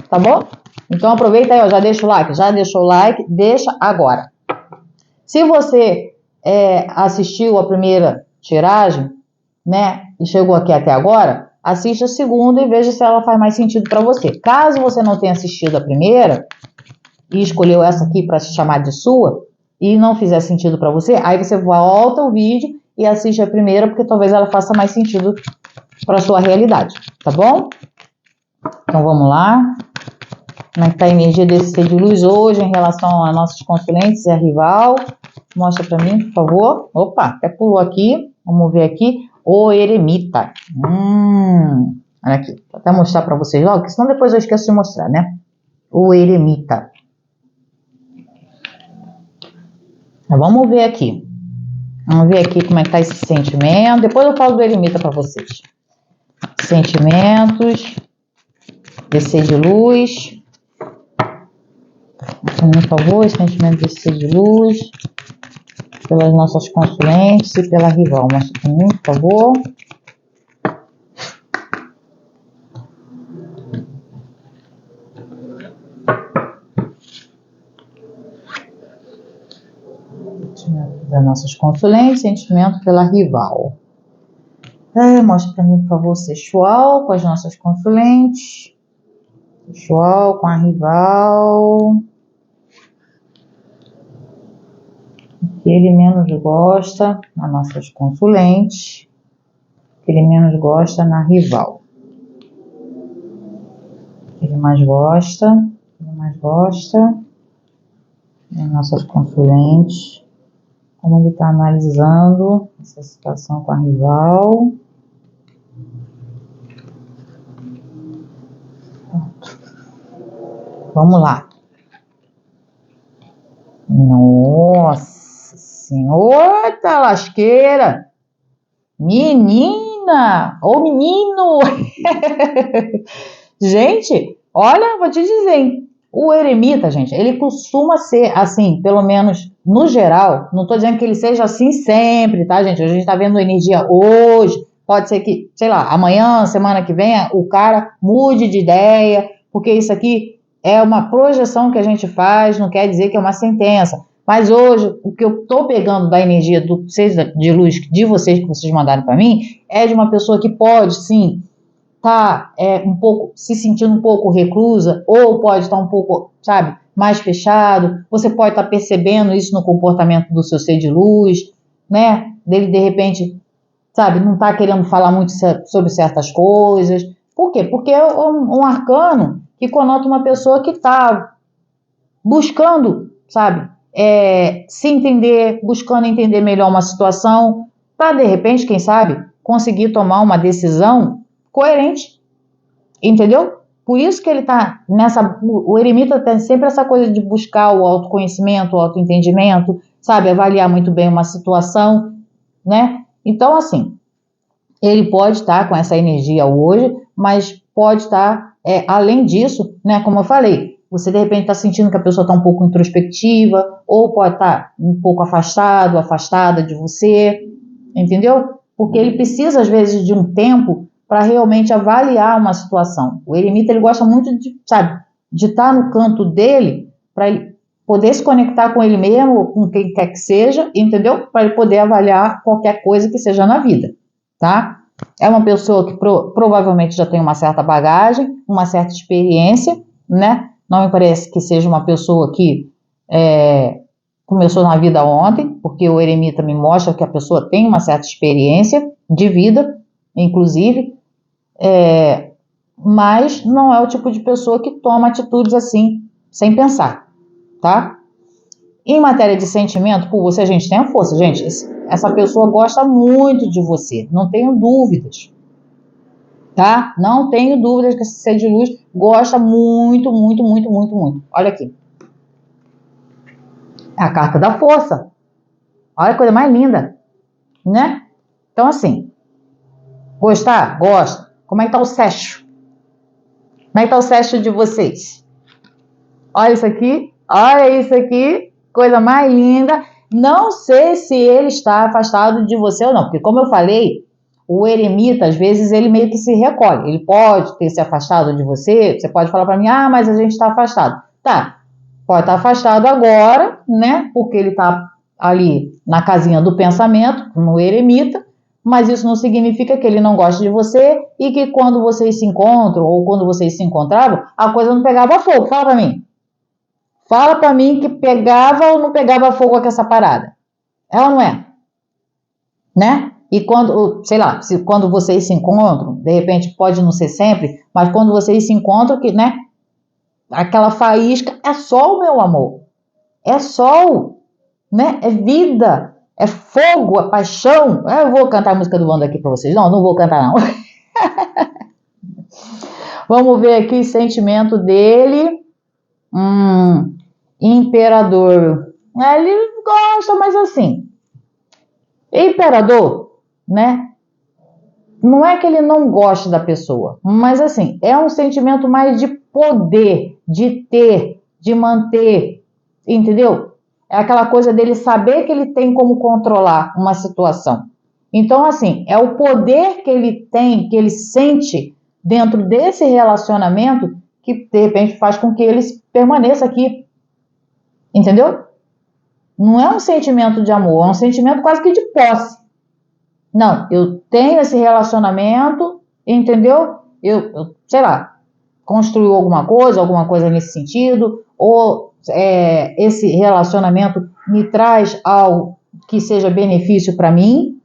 tá bom? Então aproveita aí, ó, já deixa o like, deixa agora. Se você assistiu a primeira tiragem, né, e chegou aqui até agora, assista a segunda e veja se ela faz mais sentido para você. Caso você não tenha assistido a primeira e escolheu essa aqui para se chamar de sua e não fizer sentido para você, aí você volta o vídeo e assiste a primeira, porque talvez ela faça mais sentido para sua realidade, tá bom? Então vamos lá. Como é que tá a energia desse ser de luz hoje em relação a nossos consulentes e a rival? Mostra para mim, por favor. Opa, até pulou aqui. Vamos ver aqui. O eremita. Olha aqui. Vou até mostrar para vocês logo, porque senão depois eu esqueço de mostrar, né? O eremita. Vamos ver aqui. Vamos ver aqui como é que tá esse sentimento. Depois eu falo do eremita para vocês. Sentimentos. Desse ser de luz. Por favor, esse sentimento desse ser de luz. Pelas nossas consulentes e pela rival. Mostra para mim, por favor. Sentimento das nossas consulentes, sentimento pela rival. Mostra para mim, por favor, sexual com as nossas consulentes. Sexual com a rival. O que ele menos gosta nas nossas consulentes. O que ele menos gosta na rival. O que ele mais gosta. O que ele mais gosta nas nossas consulentes. Como ele está analisando essa situação com a rival. Pronto. Vamos lá. Nossa Senhora da lasqueira! Menina! Ô menino! Gente, olha, vou te dizer, hein? O eremita, gente, ele costuma ser assim, pelo menos no geral, não estou dizendo que ele seja assim sempre, tá, gente? A gente está vendo energia hoje, pode ser que, sei lá, amanhã, semana que vem, o cara mude de ideia, porque isso aqui é uma projeção que a gente faz, não quer dizer que é uma sentença. Mas hoje, o que eu estou pegando da energia do ser de luz de vocês, que vocês mandaram para mim, é de uma pessoa que pode, sim, tá um pouco se sentindo um pouco reclusa, ou pode estar um pouco, sabe, mais fechado. Você pode estar percebendo isso no comportamento do seu ser de luz, né? Dele de repente, sabe, não tá querendo falar muito sobre certas coisas. Por quê? Porque é um arcano que conota uma pessoa que está buscando, sabe, se entender, buscando entender melhor uma situação, para de repente, quem sabe, conseguir tomar uma decisão coerente, entendeu? Por isso que ele tá o eremita tem sempre essa coisa de buscar o autoconhecimento, o autoentendimento, sabe, avaliar muito bem uma situação, né? Então, assim, ele pode estar com essa energia hoje, mas pode estar, além disso, né, como eu falei, você de repente está sentindo que a pessoa está um pouco introspectiva, ou pode estar um pouco afastado, afastada de você, entendeu? Porque ele precisa, às vezes, de um tempo para realmente avaliar uma situação. O eremita, ele gosta muito de, sabe, de estar no canto dele, para ele poder se conectar com ele mesmo, com quem quer que seja, entendeu? Para ele poder avaliar qualquer coisa que seja na vida, tá? É uma pessoa que provavelmente já tem uma certa bagagem, uma certa experiência, né? Não me parece que seja uma pessoa que começou na vida ontem, porque o eremita me mostra que a pessoa tem uma certa experiência de vida, inclusive, mas não é o tipo de pessoa que toma atitudes assim, sem pensar, tá? Em matéria de sentimento, por você a gente tem a força, gente, essa pessoa gosta muito de você, não tenho dúvidas, tá? Não tenho dúvidas que esse ser de luz gosta muito, muito, muito, muito, muito. Olha aqui. A carta da força. Olha a coisa mais linda, né? Então, assim, gostar? Gosta. Como é que tá o sexo? Como é que tá o sexo de vocês? Olha isso aqui. Olha isso aqui. Coisa mais linda. Não sei se ele está afastado de você ou não, porque como eu falei, o eremita, às vezes, ele meio que se recolhe. Ele pode ter se afastado de você. Você pode falar para mim, mas a gente está afastado. Tá, pode estar afastado agora, né? Porque ele está ali na casinha do pensamento, no eremita, mas isso não significa que ele não gosta de você e que quando vocês se encontram ou quando vocês se encontravam, a coisa não pegava fogo. Fala para mim. Fala para mim que pegava ou não pegava fogo com essa parada. É ou não é? Né? E quando, sei lá, quando vocês se encontram, de repente pode não ser sempre, mas quando vocês se encontram, que, né? Aquela faísca é sol, meu amor. É sol, né? É vida, é fogo, é paixão. Eu vou cantar a música do Wanda aqui para vocês. Não vou cantar não. Vamos ver aqui o sentimento dele. Imperador. Ele gosta, mas assim, imperador, né? Não é que ele não goste da pessoa, mas assim, é um sentimento mais de poder, de ter, de manter, entendeu? É aquela coisa dele saber que ele tem como controlar uma situação. Então, assim, é o poder que ele tem, que ele sente dentro desse relacionamento que, de repente, faz com que ele permaneça aqui, entendeu? Não é um sentimento de amor, é um sentimento quase que de posse. Não, eu tenho esse relacionamento, entendeu? Eu sei lá, construiu alguma coisa nesse sentido, ou esse relacionamento me traz algo que seja benefício para mim,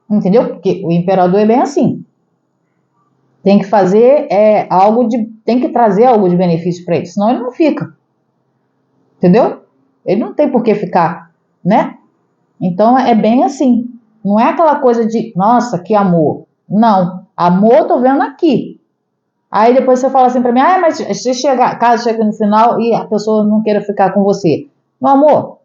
entendeu? Porque o imperador é bem assim. Tem que fazer tem que trazer algo de benefício para ele, senão ele não fica. Entendeu? Ele não tem por que ficar, né? Então é bem assim. Não é aquela coisa de, nossa, que amor. Não, amor tô vendo aqui. Aí depois você fala assim pra mim, mas se caso chegue no final e a pessoa não queira ficar com você. Meu amor,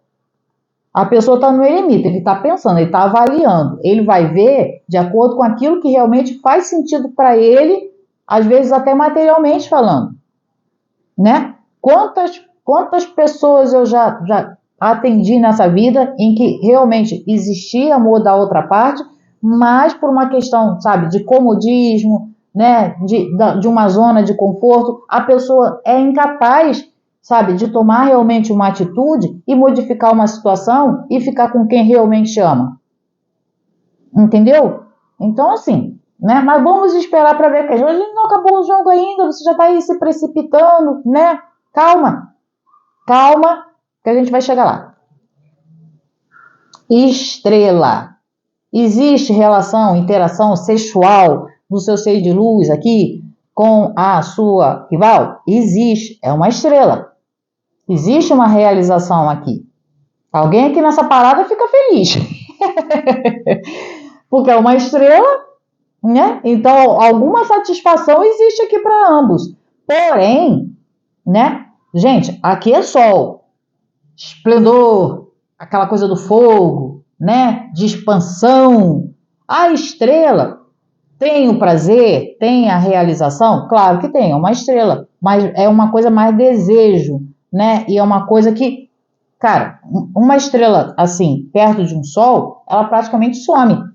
a pessoa tá no eremita, ele tá pensando, ele tá avaliando. Ele vai ver de acordo com aquilo que realmente faz sentido para ele, às vezes até materialmente falando, né? Quantas pessoas eu já atendi nessa vida em que realmente existia amor da outra parte, mas por uma questão, sabe, de comodismo, né, de uma zona de conforto, a pessoa é incapaz, sabe, de tomar realmente uma atitude e modificar uma situação e ficar com quem realmente ama. Entendeu? Então, assim, né? Mas vamos esperar para ver, que a gente não acabou o jogo ainda, você já está aí se precipitando, né? Calma, calma, que a gente vai chegar lá. Estrela. Existe relação, interação sexual no seu ser de luz aqui com a sua rival? Existe, é uma estrela. Existe uma realização aqui. Alguém aqui nessa parada fica feliz. Porque é uma estrela, né? Então, alguma satisfação existe aqui para ambos. Porém, né? Gente, aqui é sol, esplendor, aquela coisa do fogo, né? De expansão. A estrela tem o prazer, tem a realização? Claro que tem, é uma estrela, mas é uma coisa mais desejo, né? E é uma coisa que, cara, uma estrela assim, perto de um sol, ela praticamente some.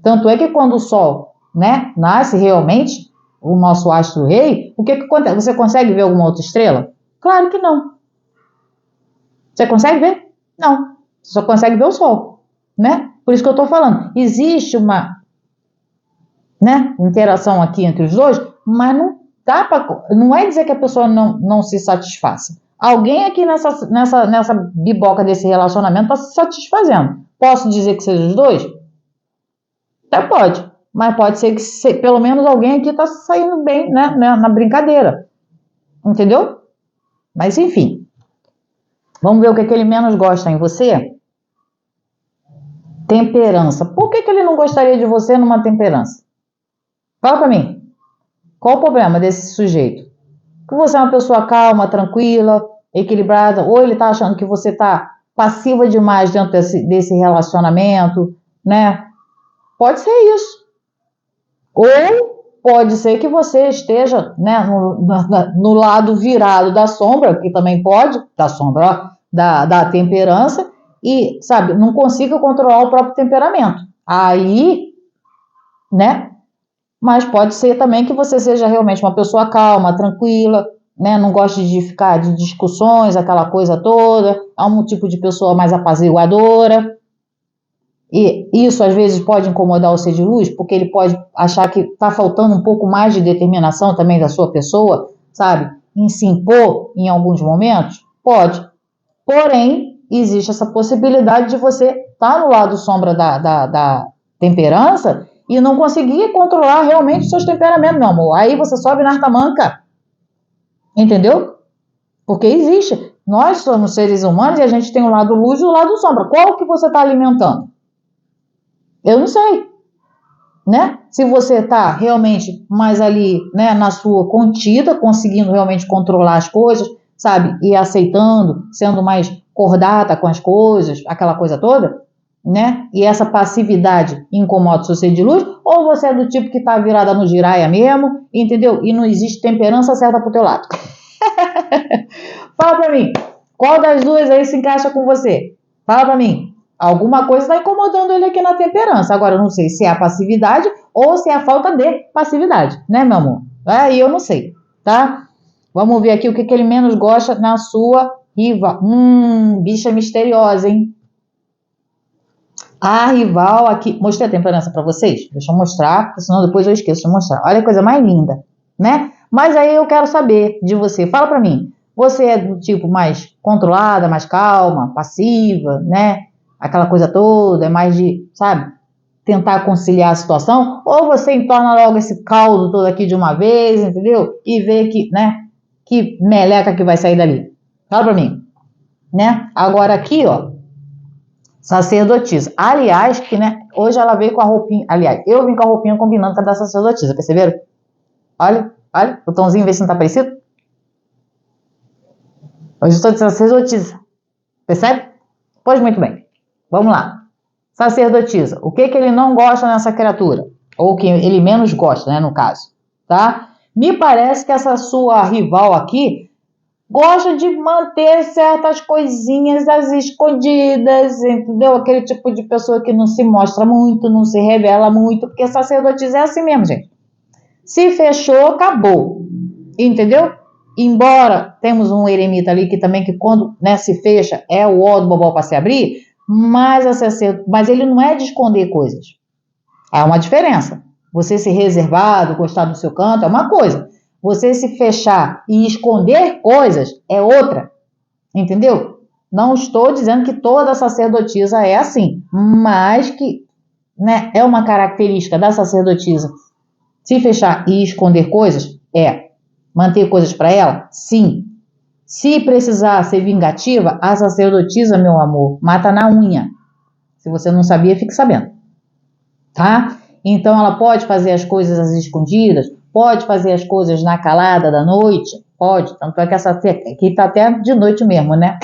Tanto é que quando o sol, né, nasce realmente, o nosso astro-rei, o que acontece? Você consegue ver alguma outra estrela? Claro que não. Você consegue ver? Não. Você só consegue ver o sol, né? Por isso que eu estou falando. Existe uma, né, interação aqui entre os dois, mas não é dizer que a pessoa não se satisfaça. Alguém aqui nessa biboca desse relacionamento está se satisfazendo. Posso dizer que seja os dois? Até pode, mas pode ser que pelo menos alguém aqui está saindo bem, né, na brincadeira. Entendeu? Mas enfim. Vamos ver o que ele menos gosta em você? Temperança. Por que ele não gostaria de você numa temperança? Fala pra mim. Qual o problema desse sujeito? Que você é uma pessoa calma, tranquila, equilibrada, ou ele tá achando que você tá passiva demais dentro desse relacionamento, né? Pode ser isso. Ou pode ser que você esteja, né, no lado virado da sombra, que também pode, da sombra, ó, da temperança, e, sabe, não consiga controlar o próprio temperamento. Aí, né? Mas pode ser também que você seja realmente uma pessoa calma, tranquila, né? Não goste de ficar de discussões, aquela coisa toda, é um tipo de pessoa mais apaziguadora. E isso às vezes pode incomodar o ser de luz, porque ele pode achar que está faltando um pouco mais de determinação também da sua pessoa, sabe? Em se impor em alguns momentos? Pode. Porém, existe essa possibilidade de você estar no lado sombra da temperança e não conseguir controlar realmente os seus temperamentos, meu amor. Aí você sobe na artamanca. Entendeu? Porque existe. Nós somos seres humanos e a gente tem o lado luz e o lado sombra. Qual que você está alimentando? Eu não sei, né? Se você está realmente mais ali, né, na sua contida, conseguindo realmente controlar as coisas, sabe? E aceitando, sendo mais cordata com as coisas, aquela coisa toda, né? E essa passividade incomoda o seu ser de luz, ou você é do tipo que está virada no giraia mesmo, entendeu? E não existe temperança certa pro teu lado. Fala pra mim, qual das duas aí se encaixa com você? Fala pra mim. Alguma coisa está incomodando ele aqui na temperança. Agora, eu não sei se é a passividade ou se é a falta de passividade, né, meu amor? Aí eu não sei, tá? Vamos ver aqui o que ele menos gosta na sua rival. Bicha misteriosa, hein? A rival aqui... Mostrei a temperança para vocês? Deixa eu mostrar, senão depois eu esqueço de mostrar. Olha a coisa mais linda, né? Mas aí eu quero saber de você. Fala para mim. Você é do tipo mais controlada, mais calma, passiva, né? Aquela coisa toda, é mais de, sabe, tentar conciliar a situação, ou você entorna logo esse caldo todo aqui de uma vez, entendeu? E vê que, né, que meleca que vai sair dali. Fala pra mim, né? Agora aqui, ó, sacerdotisa. Aliás, que, né, hoje ela veio com a roupinha, aliás, eu vim com a roupinha combinando com a da sacerdotisa, perceberam? Olha, olha, o tomzinho, vê se não tá parecido. Hoje eu estou de sacerdotisa, percebe? Pois muito bem. Vamos lá. Sacerdotisa. O que ele não gosta nessa criatura? Ou que ele menos gosta, né, no caso. Tá? Me parece que essa sua rival aqui gosta de manter certas coisinhas às escondidas, entendeu? Aquele tipo de pessoa que não se mostra muito, não se revela muito, porque sacerdotisa é assim mesmo, gente. Se fechou, acabou, entendeu? Embora temos um eremita ali que também, que quando, né, se fecha, é o ó do bobó para se abrir, mas ele não é de esconder coisas. Há uma diferença. Você ser reservado, gostar do seu canto é uma coisa. Você se fechar e esconder coisas é outra. Entendeu? Não estou dizendo que toda sacerdotisa é assim, mas que, né, é uma característica da sacerdotisa se fechar e esconder coisas? É. Manter coisas para ela? Sim. Se precisar ser vingativa, a sacerdotisa, meu amor, mata na unha. Se você não sabia, fique sabendo. Tá? Então ela pode fazer as coisas às escondidas, pode fazer as coisas na calada da noite, pode, tanto é que essa aqui tá até de noite mesmo, né?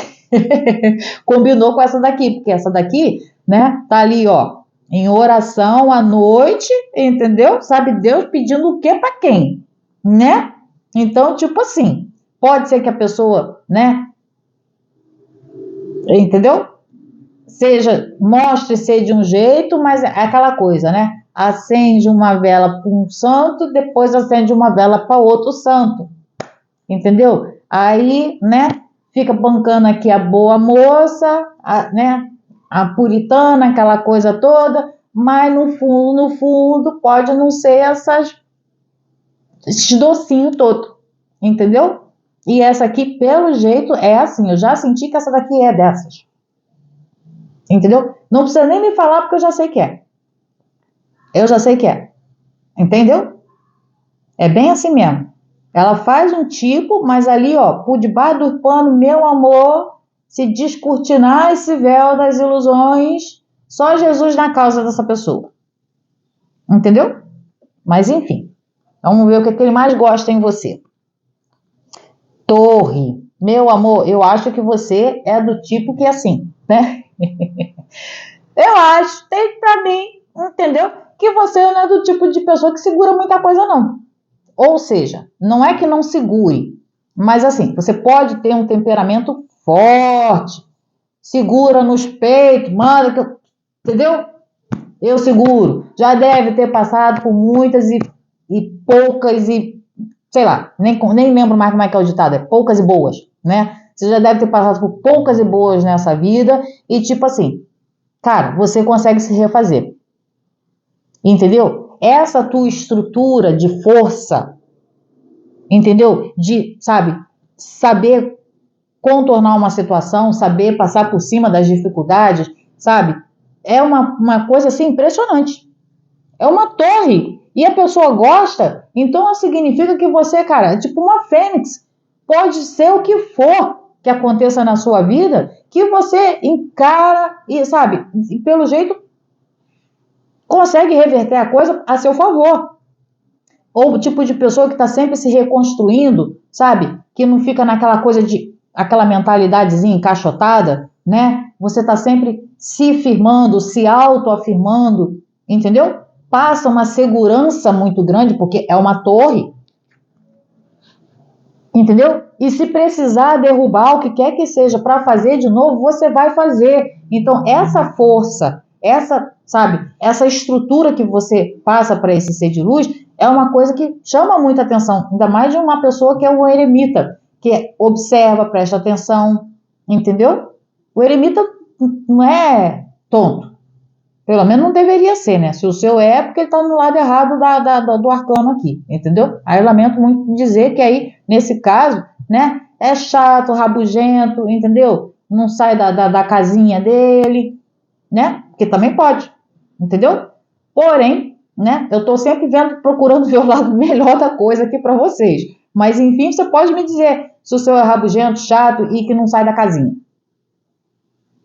Combinou com essa daqui, porque essa daqui, né, tá ali, ó, em oração à noite, entendeu? Sabe Deus pedindo o que para quem, né? Então, tipo assim, pode ser que a pessoa, né, entendeu? Mostre ser de um jeito, mas é aquela coisa, né? Acende uma vela para um santo, depois acende uma vela para outro santo, entendeu? Aí, né, fica bancando aqui a boa moça, né, a puritana, aquela coisa toda, mas no fundo, pode não ser esses docinhos todo, entendeu? E essa aqui, pelo jeito, é assim, eu já senti que essa daqui é dessas. Entendeu? Não precisa nem me falar porque eu já sei que é. Eu já sei que é. Entendeu? É bem assim mesmo. Ela faz um tipo, mas ali, ó, por debaixo do pano, meu amor, se descortinar esse véu das ilusões, só Jesus na causa dessa pessoa. Entendeu? Mas enfim, vamos ver o que ele mais gosta em você. Torre. Meu amor, eu acho que você é do tipo que é assim, né? Eu acho, tem pra mim, entendeu? Que você não é do tipo de pessoa que segura muita coisa, não. Ou seja, não é que não segure, mas assim, você pode ter um temperamento forte, segura nos peitos, manda que eu, entendeu? Eu seguro. Já deve ter passado por muitas e poucas e, sei lá, nem lembro mais como é que é o ditado, é poucas e boas, né? Você já deve ter passado por poucas e boas nessa vida e tipo assim, cara, você consegue se refazer. Entendeu? Essa tua estrutura de força, entendeu? De, sabe, saber contornar uma situação, saber passar por cima das dificuldades, sabe? É uma coisa assim impressionante. É uma torre. E a pessoa gosta, então significa que você, cara, é tipo uma fênix. Pode ser o que for que aconteça na sua vida, que você encara e, sabe, e pelo jeito consegue reverter a coisa a seu favor. Ou o tipo de pessoa que está sempre se reconstruindo, sabe? Que não fica naquela coisa de, aquela mentalidadezinha encaixotada, né? Você está sempre se firmando, se autoafirmando, entendeu? Passa uma segurança muito grande, porque é uma torre, entendeu? E se precisar derrubar o que quer que seja para fazer de novo, você vai fazer. Então, essa força, essa, sabe, essa estrutura que você passa para esse ser de luz é uma coisa que chama muita atenção, ainda mais de uma pessoa que é um eremita, que observa, presta atenção, entendeu? O eremita não é tonto. Pelo menos não deveria ser, né? Se o seu é porque ele está no lado errado do arcano aqui, entendeu? Aí eu lamento muito dizer que aí, nesse caso, né, é chato, rabugento, entendeu? Não sai da casinha dele, né? Porque também pode, entendeu? Porém, né, eu estou sempre procurando ver o lado melhor da coisa aqui para vocês. Mas, enfim, você pode me dizer se o seu é rabugento, chato e que não sai da casinha.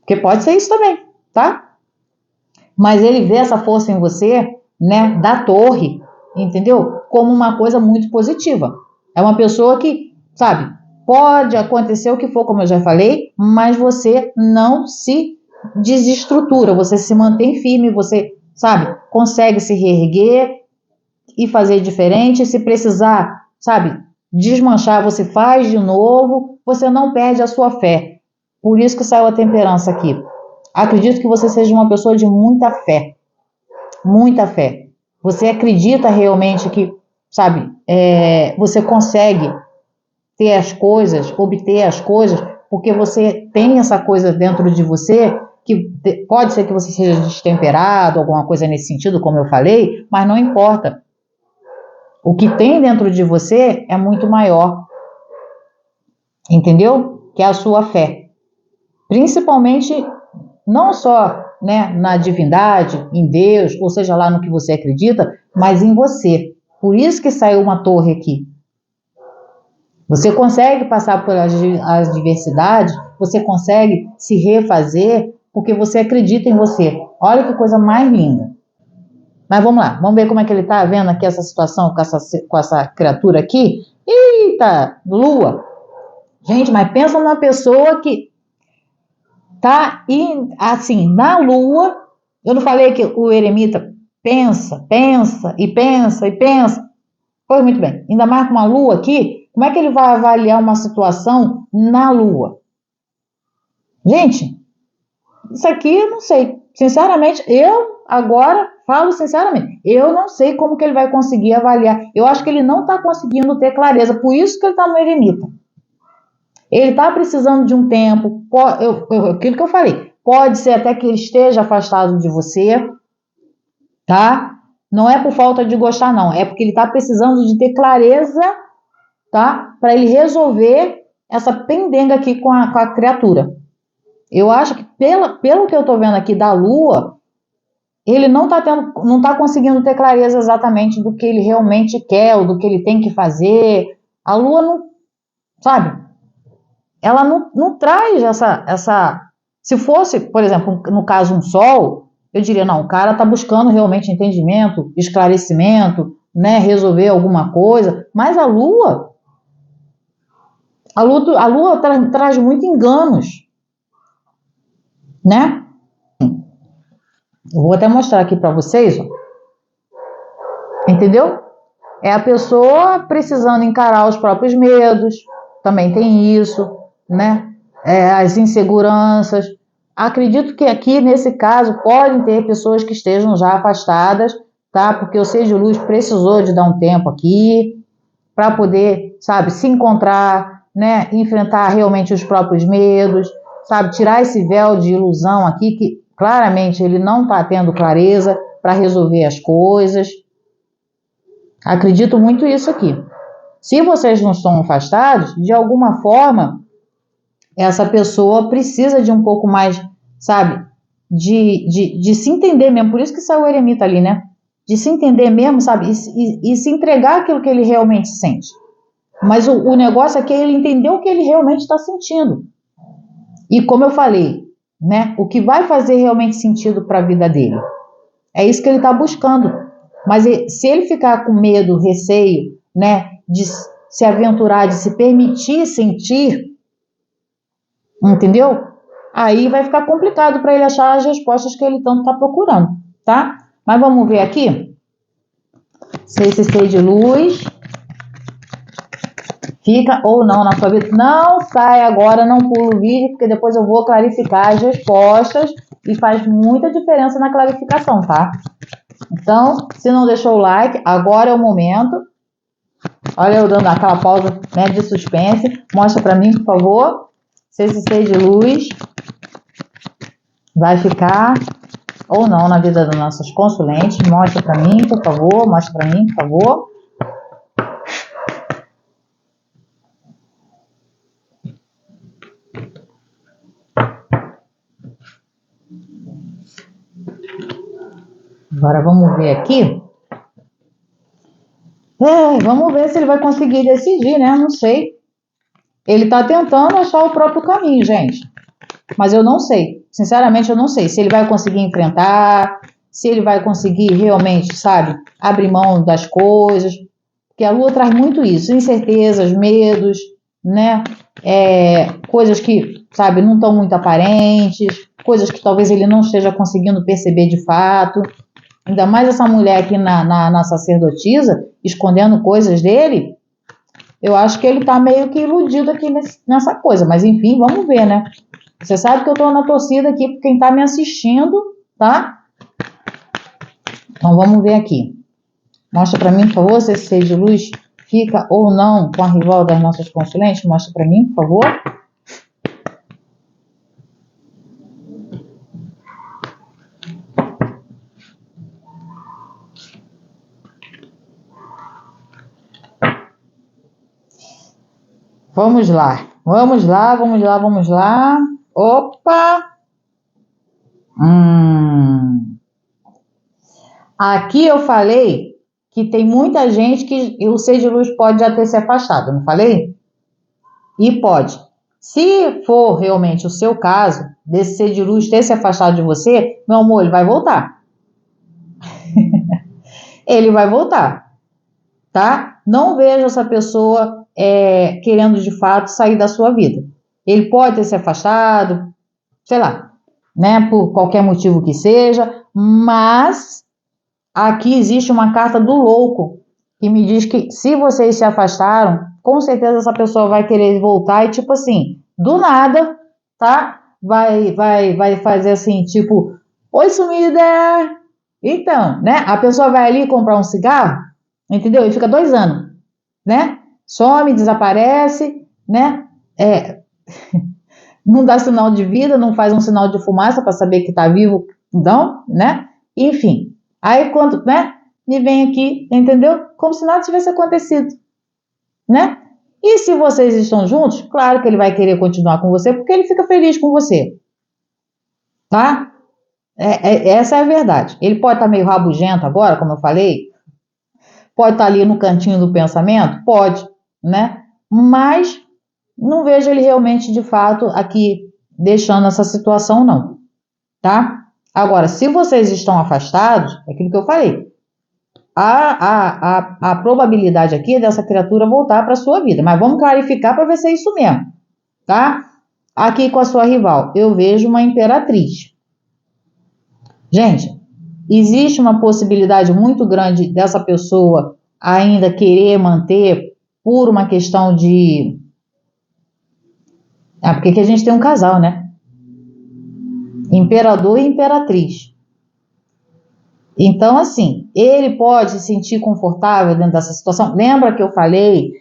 Porque pode ser isso também, tá? Mas ele vê essa força em você, né, da torre, entendeu? Como uma coisa muito positiva. É uma pessoa que, sabe, pode acontecer o que for, como eu já falei, mas você não se desestrutura, você se mantém firme, você, sabe, consegue se reerguer e fazer diferente. Se precisar, sabe, desmanchar, você faz de novo, você não perde a sua fé. Por isso que saiu a temperança aqui. Acredito que você seja uma pessoa de muita fé. Muita fé. Você acredita realmente que, sabe, você consegue ter as coisas, obter as coisas, porque você tem essa coisa dentro de você, que pode ser que você seja destemperado, alguma coisa nesse sentido, como eu falei, mas não importa. O que tem dentro de você é muito maior. Entendeu? Que é a sua fé. Principalmente, não só, né, na divindade, em Deus, ou seja lá no que você acredita, mas em você. Por isso que saiu uma torre aqui. Você consegue passar pelas adversidades, você consegue se refazer, porque você acredita em você. Olha que coisa mais linda. Mas vamos lá, vamos ver como é que ele está vendo aqui essa situação com essa criatura aqui. Eita, lua. Gente, mas pensa numa pessoa que tá assim, na lua. Eu não falei que o eremita pensa, pensa e pensa e pensa. Pois muito bem, ainda mais com uma lua aqui, como é que ele vai avaliar uma situação na lua? Gente, isso aqui eu não sei. Sinceramente, eu agora falo sinceramente, eu não sei como que ele vai conseguir avaliar. Eu acho que ele não está conseguindo ter clareza, por isso que ele está no eremita. Ele está precisando de um tempo, aquilo que eu falei, pode ser até que ele esteja afastado de você, tá? Não é por falta de gostar, não, é porque ele está precisando de ter clareza, tá? Para ele resolver essa pendenga aqui com a criatura. Eu acho que pelo que eu estou vendo aqui da lua, ele não está conseguindo ter clareza exatamente do que ele realmente quer, ou do que ele tem que fazer. A lua não, sabe? Ela não traz essa... Se fosse, por exemplo, no caso um sol, eu diria, não, o cara está buscando realmente entendimento, esclarecimento, né, resolver alguma coisa, mas a lua traz muito enganos, né? Eu vou até mostrar aqui para vocês, ó. Entendeu? É a pessoa precisando encarar os próprios medos, também tem isso, né? As inseguranças. Acredito que aqui, nesse caso, podem ter pessoas que estejam já afastadas, tá? Porque o Ser de Luz precisou de dar um tempo aqui para poder, sabe, se encontrar, né? Enfrentar realmente os próprios medos, sabe? Tirar esse véu de ilusão aqui, que claramente ele não está tendo clareza para resolver as coisas. Acredito muito isso aqui. Se vocês não estão afastados, de alguma forma, essa pessoa precisa de um pouco mais, sabe, de se entender mesmo. Por isso que saiu o eremita ali, né? De se entender mesmo, sabe, e se entregar aquilo que ele realmente sente. Mas o negócio aqui é ele entender o que ele realmente está sentindo. E como eu falei, né, o que vai fazer realmente sentido para a vida dele. É isso que ele está buscando. Mas se ele ficar com medo, receio, né, de se aventurar, de se permitir sentir, entendeu? Aí vai ficar complicado para ele achar as respostas que ele tanto está procurando, tá? Mas vamos ver aqui. Se esse ser de luz fica ou não na sua vida. Não sai agora, não pula o vídeo, porque depois eu vou clarificar as respostas e faz muita diferença na clarificação, tá? Então, se não deixou o like, agora é o momento. Olha eu dando aquela pausa, né, de suspense. Mostra pra mim, por favor, se esse ser de luz vai ficar ou não na vida das nossas consulentes. Mostra pra mim, por favor. Mostra pra mim, por favor. Agora vamos ver aqui. Vamos ver se ele vai conseguir decidir, né? Não sei. Ele está tentando achar o próprio caminho, gente. Mas eu não sei. Sinceramente, eu não sei se ele vai conseguir enfrentar, se ele vai conseguir realmente, sabe, abrir mão das coisas. Porque a Lua traz muito isso. Incertezas, medos, né? Coisas que, sabe, não estão muito aparentes. Coisas que talvez ele não esteja conseguindo perceber de fato. Ainda mais essa mulher aqui na sacerdotisa, escondendo coisas dele. Eu acho que ele tá meio que iludido aqui nessa coisa, mas enfim, vamos ver, né? Você sabe que eu tô na torcida aqui por quem tá me assistindo, tá? Então vamos ver aqui. Mostra pra mim, por favor, se esse ser de luz fica ou não com a rival das nossas consulentes. Mostra pra mim, por favor. Vamos lá, vamos lá, vamos lá, vamos lá. Opa! Aqui eu falei que tem muita gente que o ser de luz pode já ter se afastado, não falei? E pode. Se for realmente o seu caso, desse ser de luz ter se afastado de você, meu amor, ele vai voltar. Ele vai voltar, tá? Não vejo essa pessoa querendo de fato sair da sua vida. Ele pode ter se afastado, sei lá, né? Por qualquer motivo que seja, mas aqui existe uma carta do louco que me diz que se vocês se afastaram, com certeza essa pessoa vai querer voltar e tipo assim, do nada, tá? Vai fazer assim, tipo, oi sumida! Então, né? A pessoa vai ali comprar um cigarro, entendeu? E fica 2 anos, né? Some, desaparece, né? Não dá sinal de vida, não faz um sinal de fumaça para saber que tá vivo, não, né? Enfim, aí quando, né? Me vem aqui, entendeu? Como se nada tivesse acontecido, né? E se vocês estão juntos, claro que ele vai querer continuar com você, porque ele fica feliz com você, tá? Essa é a verdade. Ele pode estar meio rabugento agora, como eu falei, pode estar ali no cantinho do pensamento, pode, né? Mas não vejo ele realmente, de fato, aqui deixando essa situação, não, tá? Agora, se vocês estão afastados, é aquilo que eu falei, a probabilidade aqui é dessa criatura voltar para a sua vida, mas vamos clarificar para ver se é isso mesmo, tá? Aqui com a sua rival, eu vejo uma imperatriz. Gente, existe uma possibilidade muito grande dessa pessoa ainda querer manter por uma questão de... porque aqui a gente tem um casal, né? Imperador e imperatriz. Então, assim, ele pode se sentir confortável dentro dessa situação. Lembra que eu falei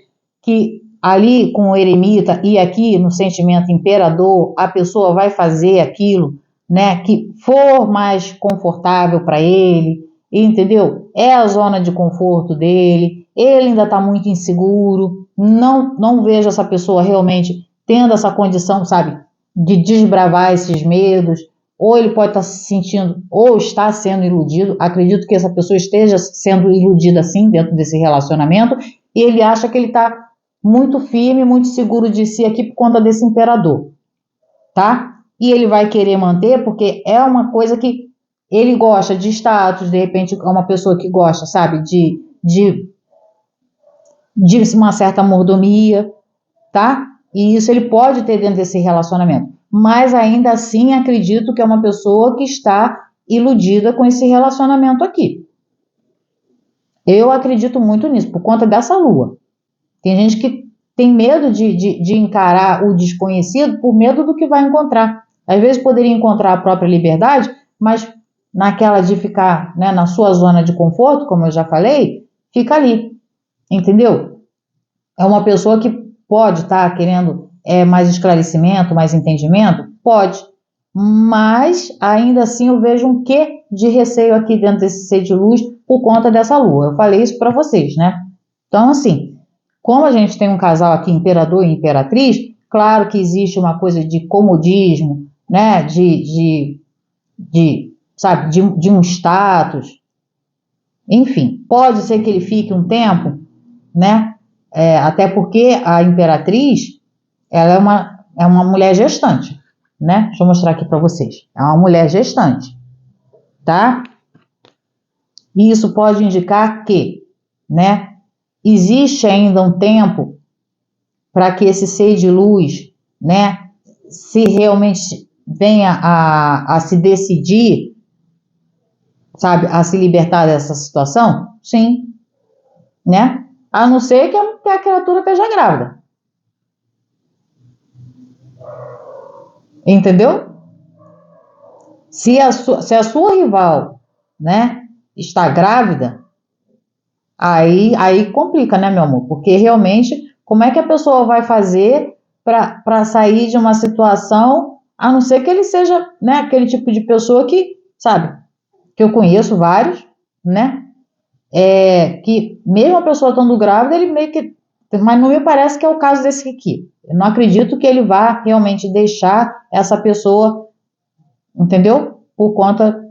que ali com o eremita e aqui no sentimento imperador, a pessoa vai fazer aquilo, né, que for mais confortável para ele, entendeu? É a zona de conforto dele, ele ainda está muito inseguro, não vejo essa pessoa realmente tendo essa condição, sabe, de desbravar esses medos. Ou ele pode estar se sentindo, ou está sendo iludido. Acredito que essa pessoa esteja sendo iludida assim dentro desse relacionamento, e ele acha que ele está muito firme, muito seguro de si aqui por conta desse imperador, tá? E ele vai querer manter porque é uma coisa que ele gosta de status, de repente é uma pessoa que gosta, sabe, de uma certa mordomia, tá? E isso ele pode ter dentro desse relacionamento. Mas ainda assim acredito que é uma pessoa que está iludida com esse relacionamento aqui. Eu acredito muito nisso, por conta dessa lua. Tem gente que tem medo de encarar o desconhecido por medo do que vai encontrar. Às vezes poderia encontrar a própria liberdade, mas naquela de ficar, né, na sua zona de conforto, como eu já falei, fica ali, entendeu? É uma pessoa que pode estar querendo mais esclarecimento, mais entendimento? Pode. Mas, ainda assim, eu vejo um quê de receio aqui dentro desse ser de luz por conta dessa lua. Eu falei isso para vocês, né? Então, assim, como a gente tem um casal aqui, imperador e imperatriz, claro que existe uma coisa de comodismo, né? Sabe, de um status. Enfim, pode ser que ele fique um tempo, né? Até porque a imperatriz, ela é uma mulher gestante, né? Deixa eu mostrar aqui para vocês. É uma mulher gestante, tá? E isso pode indicar que, né? Existe ainda um tempo para que esse ser de luz, né? Se realmente venha a se decidir, sabe? A se libertar dessa situação? Sim, né? A não ser que a criatura esteja grávida. Entendeu? Se a sua rival, né, está grávida, aí complica, né, meu amor? Porque realmente, como é que a pessoa vai fazer para sair de uma situação, a não ser que ele seja, né, aquele tipo de pessoa que, sabe, que eu conheço vários, né, que mesmo a pessoa estando grávida, ele meio que, mas não me parece que é o caso desse aqui. Eu não acredito que ele vá realmente deixar essa pessoa, entendeu? Por conta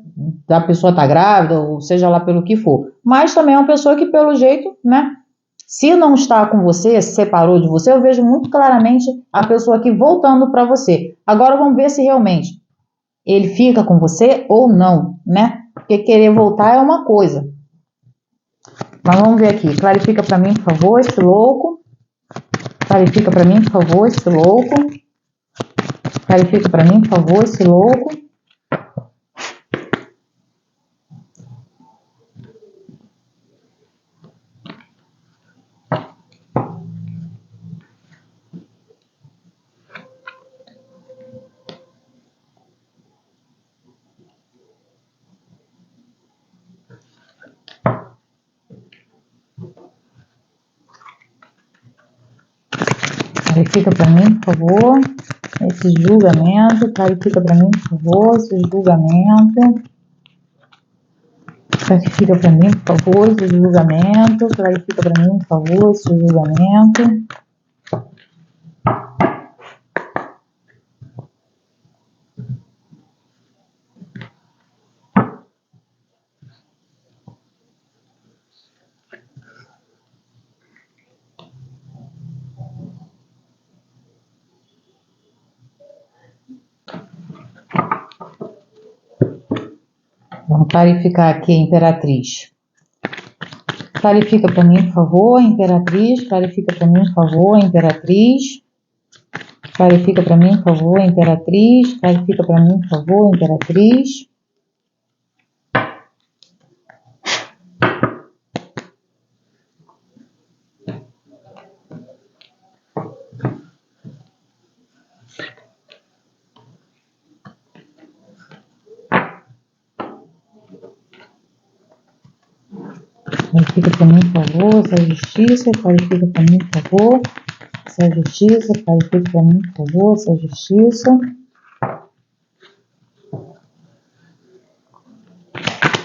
da pessoa estar grávida, ou seja lá pelo que for. Mas também é uma pessoa que, pelo jeito, né? Se não está com você, se separou de você, eu vejo muito claramente a pessoa aqui voltando para você. Agora vamos ver se realmente ele fica com você ou não, né? Porque querer voltar é uma coisa. Mas vamos ver aqui. Clarifica para mim, por favor, esse louco. Clarifica para mim, por favor, esse louco. Clarifica para mim, por favor, esse louco. Clarifica para mim, por favor, esse julgamento. Clarifica para mim, por favor, esse julgamento. Clarifica para mim, por favor, esse julgamento. Clarifica para mim, por favor, esse julgamento. Vamos clarificar aqui a Imperatriz. Clarifica para mim, por favor, Imperatriz. Clarifica para mim, por favor, Imperatriz. Clarifica para mim, por favor, Imperatriz. Clarifica para mim, por favor, Imperatriz. Clarifica para mim, por favor, essa justiça. Clarifica para mim, por favor, essa justiça. Clarifica para mim, por favor, essa justiça.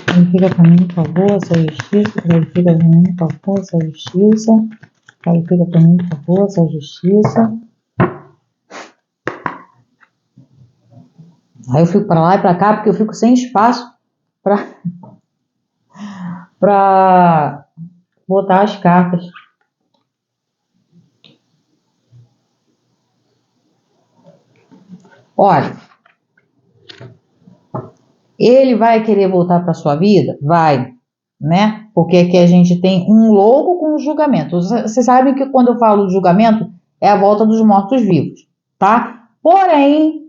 Clarifica para mim, por favor, essa justiça. Clarifica para mim, por favor, essa justiça. Clarifica para mim, por favor, essa justiça. Aí eu fico para lá e para cá porque eu fico sem espaço para botar as cartas. Olha, ele vai querer voltar para sua vida? Vai, né? Porque aqui a gente tem um louco com julgamento. Você sabe que quando eu falo de julgamento é a volta dos mortos-vivos, tá? Porém,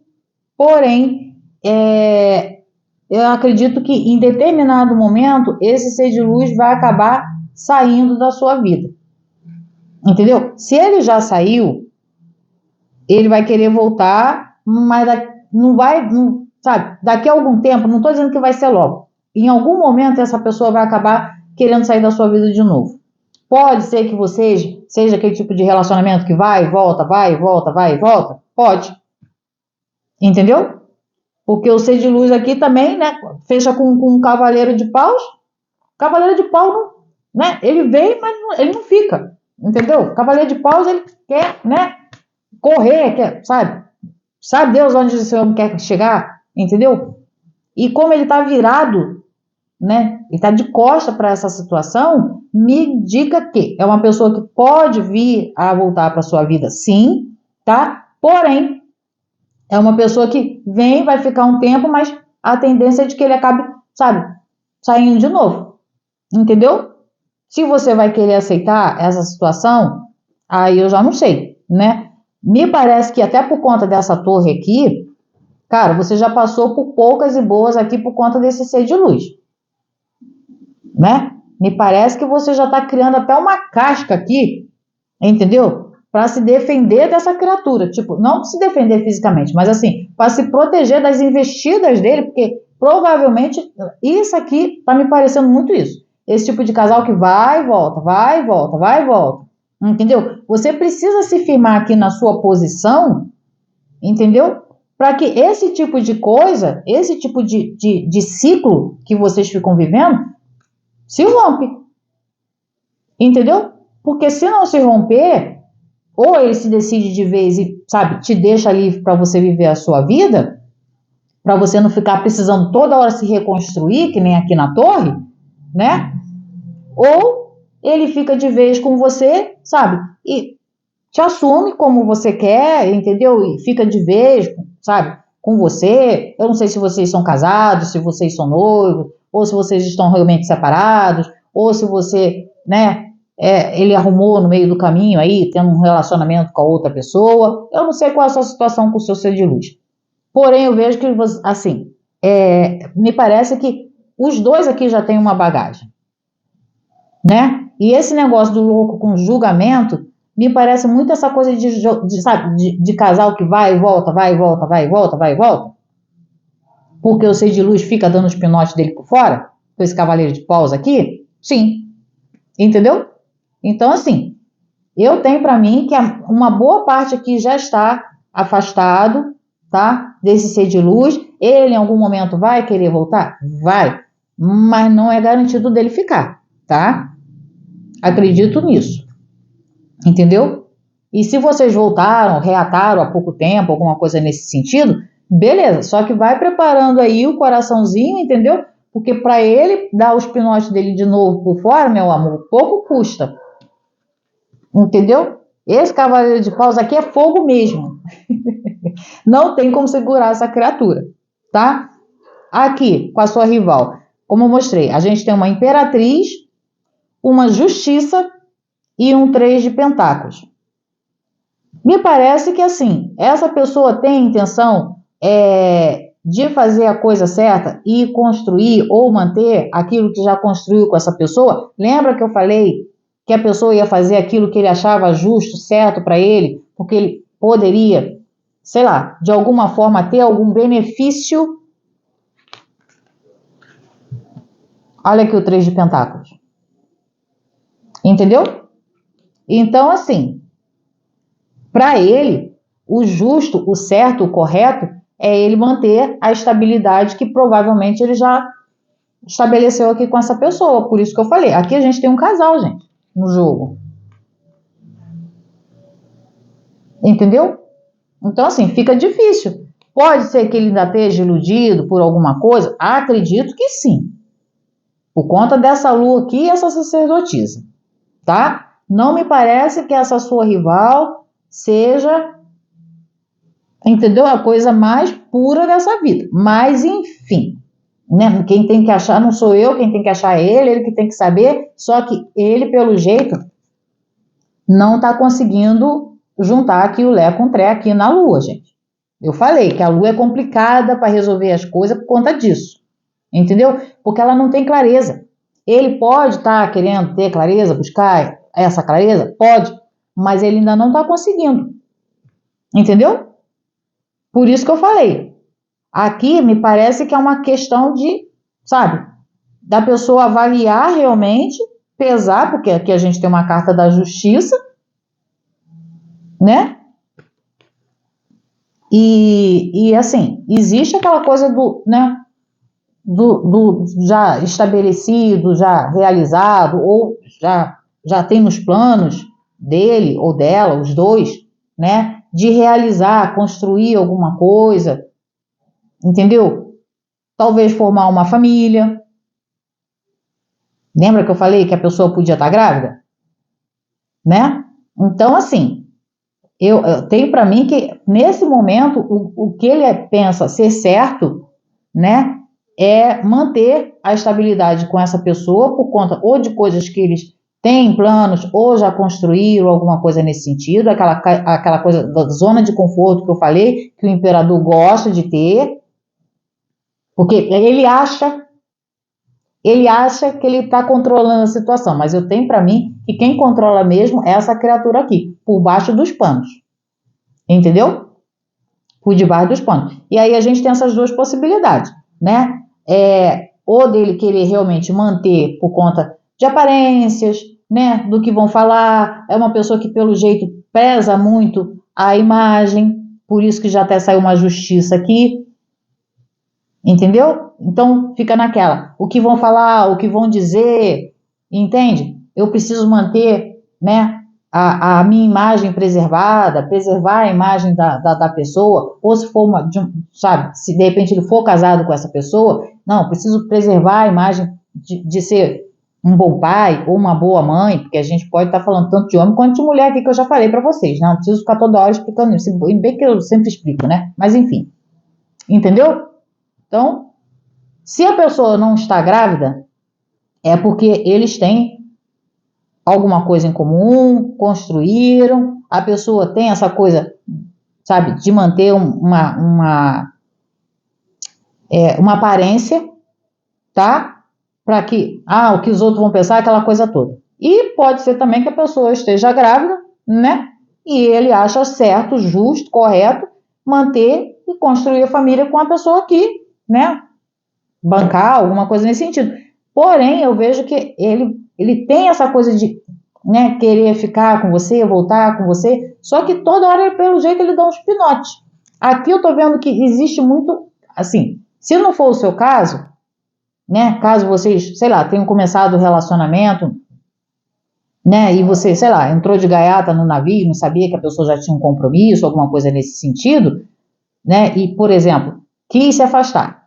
eu acredito que em determinado momento esse ser de luz vai acabar saindo da sua vida. Entendeu? Se ele já saiu, ele vai querer voltar, mas não vai, não, sabe? Daqui a algum tempo, não estou dizendo que vai ser logo. Em algum momento essa pessoa vai acabar querendo sair da sua vida de novo. Pode ser que você seja aquele tipo de relacionamento que vai e volta, vai e volta, vai e volta. Pode. Entendeu? Porque o ser de luz aqui também, né? Fecha com um cavaleiro de paus. Cavaleiro de paus, não, né? Ele vem, mas ele não fica. Entendeu? Cavaleiro de paus, ele quer, né? Correr, quer, sabe? Sabe Deus onde esse homem quer chegar? Entendeu? E como ele está virado, né? Ele está de costa para essa situação, me indica que é uma pessoa que pode vir a voltar para sua vida, sim, tá? Porém, é uma pessoa que vem, vai ficar um tempo, mas a tendência é de que ele acabe, sabe, saindo de novo. Entendeu? Se você vai querer aceitar essa situação, aí eu já não sei, né? Me parece que até por conta dessa torre aqui, cara, você já passou por poucas e boas aqui por conta desse ser de luz, né? Me parece que você já está criando até uma casca aqui, entendeu? Para se defender dessa criatura. Tipo, não se defender fisicamente, mas assim, para se proteger das investidas dele, porque provavelmente isso aqui está me parecendo muito isso. Esse tipo de casal que vai e volta, vai e volta, vai e volta. Entendeu? Você precisa se firmar aqui na sua posição, entendeu? Para que esse tipo de coisa, esse tipo de ciclo que vocês ficam vivendo, se rompe. Entendeu? Porque se não se romper, ou ele se decide de vez e, sabe, te deixa livre para você viver a sua vida, para você não ficar precisando toda hora se reconstruir, que nem aqui na torre, né? Ou ele fica de vez com você, sabe? E te assume como você quer, entendeu? E fica de vez, sabe? Com você. Eu não sei se vocês são casados, se vocês são noivos, ou se vocês estão realmente separados, ou se você, né? Ele arrumou no meio do caminho aí, tendo um relacionamento com a outra pessoa. Eu não sei qual é a sua situação com o seu ser de luz. Porém, eu vejo que, assim, me parece que os dois aqui já têm uma bagagem, né? E esse negócio do louco com julgamento, me parece muito essa coisa de casal que vai e volta, vai e volta, vai e volta, vai e volta. Porque o ser de luz fica dando os pinotes dele por fora, com esse cavaleiro de paus aqui. Sim. Entendeu? Então, assim, eu tenho para mim que uma boa parte aqui já está afastado, tá? Desse ser de luz. Ele em algum momento vai querer voltar? Vai. Mas não é garantido dele ficar, tá? Acredito nisso. Entendeu? E se vocês voltaram, reataram há pouco tempo, alguma coisa nesse sentido, beleza. Só que vai preparando aí o coraçãozinho, entendeu? Porque para ele dar os pinotes dele de novo por fora, meu amor, pouco custa. Entendeu? Esse cavaleiro de paus aqui é fogo mesmo. Não tem como segurar essa criatura, tá? Aqui, com a sua rival, como eu mostrei, a gente tem uma imperatriz, uma justiça e um 3 de pentáculos. Me parece que, assim, essa pessoa tem a intenção de fazer a coisa certa e construir ou manter aquilo que já construiu com essa pessoa. Lembra que eu falei que a pessoa ia fazer aquilo que ele achava justo, certo para ele, porque ele poderia, sei lá, de alguma forma ter algum benefício? Olha aqui o 3 de pentáculos. Entendeu? Então, assim, para ele, o justo, o certo, o correto é ele manter a estabilidade que provavelmente ele já estabeleceu aqui com essa pessoa. Por isso que eu falei, aqui a gente tem um casal, gente, no jogo. Entendeu? Então, assim, fica difícil. Pode ser que ele ainda esteja iludido por alguma coisa? Acredito que sim. Por conta dessa lua aqui e essa sacerdotisa, tá? Não me parece que essa sua rival seja, entendeu? A coisa mais pura dessa vida. Mas, enfim, né? Quem tem que achar não sou eu, quem tem que achar é ele que tem que saber. Só que ele, pelo jeito, não está conseguindo juntar aqui o Lé com o Tré aqui na Lua, gente. Eu falei que a Lua é complicada para resolver as coisas por conta disso. Entendeu? Porque ela não tem clareza. Ele pode estar querendo ter clareza, buscar essa clareza? Pode. Mas ele ainda não está conseguindo. Entendeu? Por isso que eu falei. Aqui me parece que é uma questão de, sabe, da pessoa avaliar realmente, pesar, porque aqui a gente tem uma carta da justiça, né? E assim, existe aquela coisa do, né, do já estabelecido, já realizado, ou já tem nos planos dele ou dela, os dois, né, de realizar, construir alguma coisa, entendeu? Talvez formar uma família. Lembra que eu falei que a pessoa podia estar grávida? Né? Então, assim, eu tenho para mim que, nesse momento, o que ele pensa ser certo, né, é manter a estabilidade com essa pessoa por conta ou de coisas que eles têm planos ou já construíram alguma coisa nesse sentido, aquela coisa da zona de conforto que eu falei, que o imperador gosta de ter, porque ele acha ele acha que ele está controlando a situação, mas eu tenho para mim que quem controla mesmo é essa criatura aqui, por baixo dos panos. Entendeu? Por debaixo dos panos. E aí a gente tem essas duas possibilidades, né? Ou dele querer realmente manter por conta de aparências, né? Do que vão falar. É uma pessoa que, pelo jeito, pesa muito a imagem, por isso que já até saiu uma justiça aqui. Entendeu? Então fica naquela, o que vão falar, o que vão dizer, entende? Eu preciso manter, né, a minha imagem preservada, preservar a imagem da pessoa, ou se for sabe, se de repente ele for casado com essa pessoa, não, preciso preservar a imagem de ser um bom pai ou uma boa mãe, porque a gente pode estar falando tanto de homem quanto de mulher aqui que eu já falei para vocês, não preciso ficar toda hora explicando isso, bem que eu sempre explico, né? Mas enfim, entendeu? Então, se a pessoa não está grávida, é porque eles têm alguma coisa em comum, construíram, a pessoa tem essa coisa, sabe, de manter uma aparência, tá? Para que, o que os outros vão pensar, aquela coisa toda. E pode ser também que a pessoa esteja grávida, né? E ele acha certo, justo, correto, manter e construir a família com a pessoa aqui, né? Bancar, alguma coisa nesse sentido. Porém, eu vejo que ele tem essa coisa de, né, querer ficar com você, voltar com você, só que toda hora, pelo jeito, ele dá uns pinotes. Aqui eu tô vendo que existe muito, assim, se não for o seu caso, né, caso vocês, sei lá, tenham começado o relacionamento, né, e você, sei lá, entrou de gaiata no navio, não sabia que a pessoa já tinha um compromisso, alguma coisa nesse sentido, né, e, por exemplo, quis se afastar.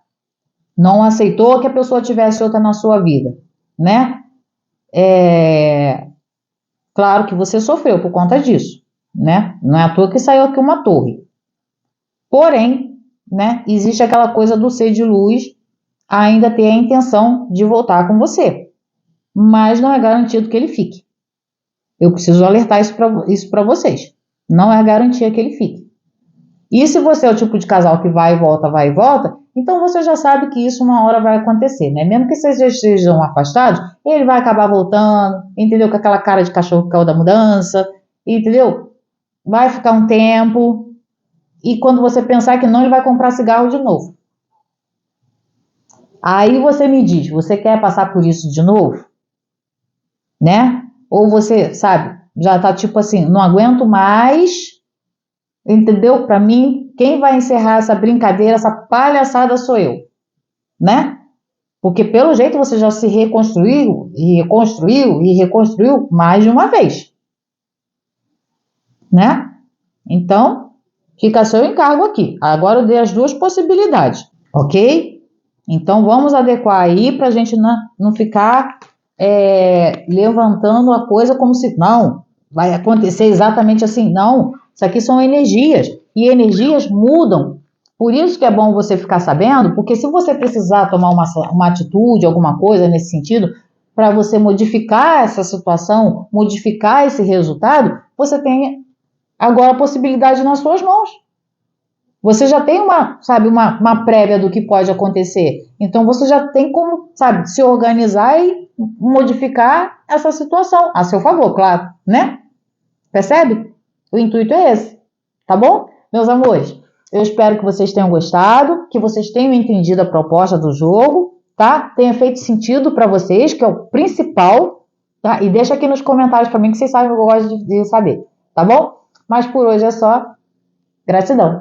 Não aceitou que a pessoa tivesse outra na sua vida, né? Claro que você sofreu por conta disso, né? Não é à toa que saiu aqui uma torre. Porém, né, existe aquela coisa do ser de luz ainda ter a intenção de voltar com você, mas não é garantido que ele fique. Eu preciso alertar isso para vocês. Não é garantia que ele fique. E se você é o tipo de casal que vai e volta, então você já sabe que isso uma hora vai acontecer, né? Mesmo que vocês já estejam afastados, ele vai acabar voltando, entendeu? Com aquela cara de cachorro que caiu da mudança, entendeu? Vai ficar um tempo, e quando você pensar que não, ele vai comprar cigarro de novo. Aí você me diz, você quer passar por isso de novo? Né? Ou você, sabe, já tá tipo assim, não aguento mais, entendeu? Para mim, quem vai encerrar essa brincadeira, essa palhaçada sou eu, né? Porque pelo jeito você já se reconstruiu e reconstruiu e reconstruiu mais de uma vez, né? Então, fica a seu encargo aqui. Agora eu dei as duas possibilidades, ok? Então vamos adequar aí para a gente não ficar levantando a coisa como se não vai acontecer exatamente assim. Não, isso aqui são energias e energias mudam. Por isso que é bom você ficar sabendo, porque se você precisar tomar uma atitude, alguma coisa nesse sentido, para você modificar essa situação, modificar esse resultado, você tem agora a possibilidade nas suas mãos. Você já tem uma prévia do que pode acontecer. Então você já tem como, sabe, se organizar e modificar essa situação a seu favor, claro, né? Percebe? O intuito é esse, tá bom? Meus amores, eu espero que vocês tenham gostado, que vocês tenham entendido a proposta do jogo, tá? Tenha feito sentido para vocês, que é o principal, tá? E deixa aqui nos comentários para mim que vocês sabem que eu gosto de saber, tá bom? Mas por hoje é só. Gratidão.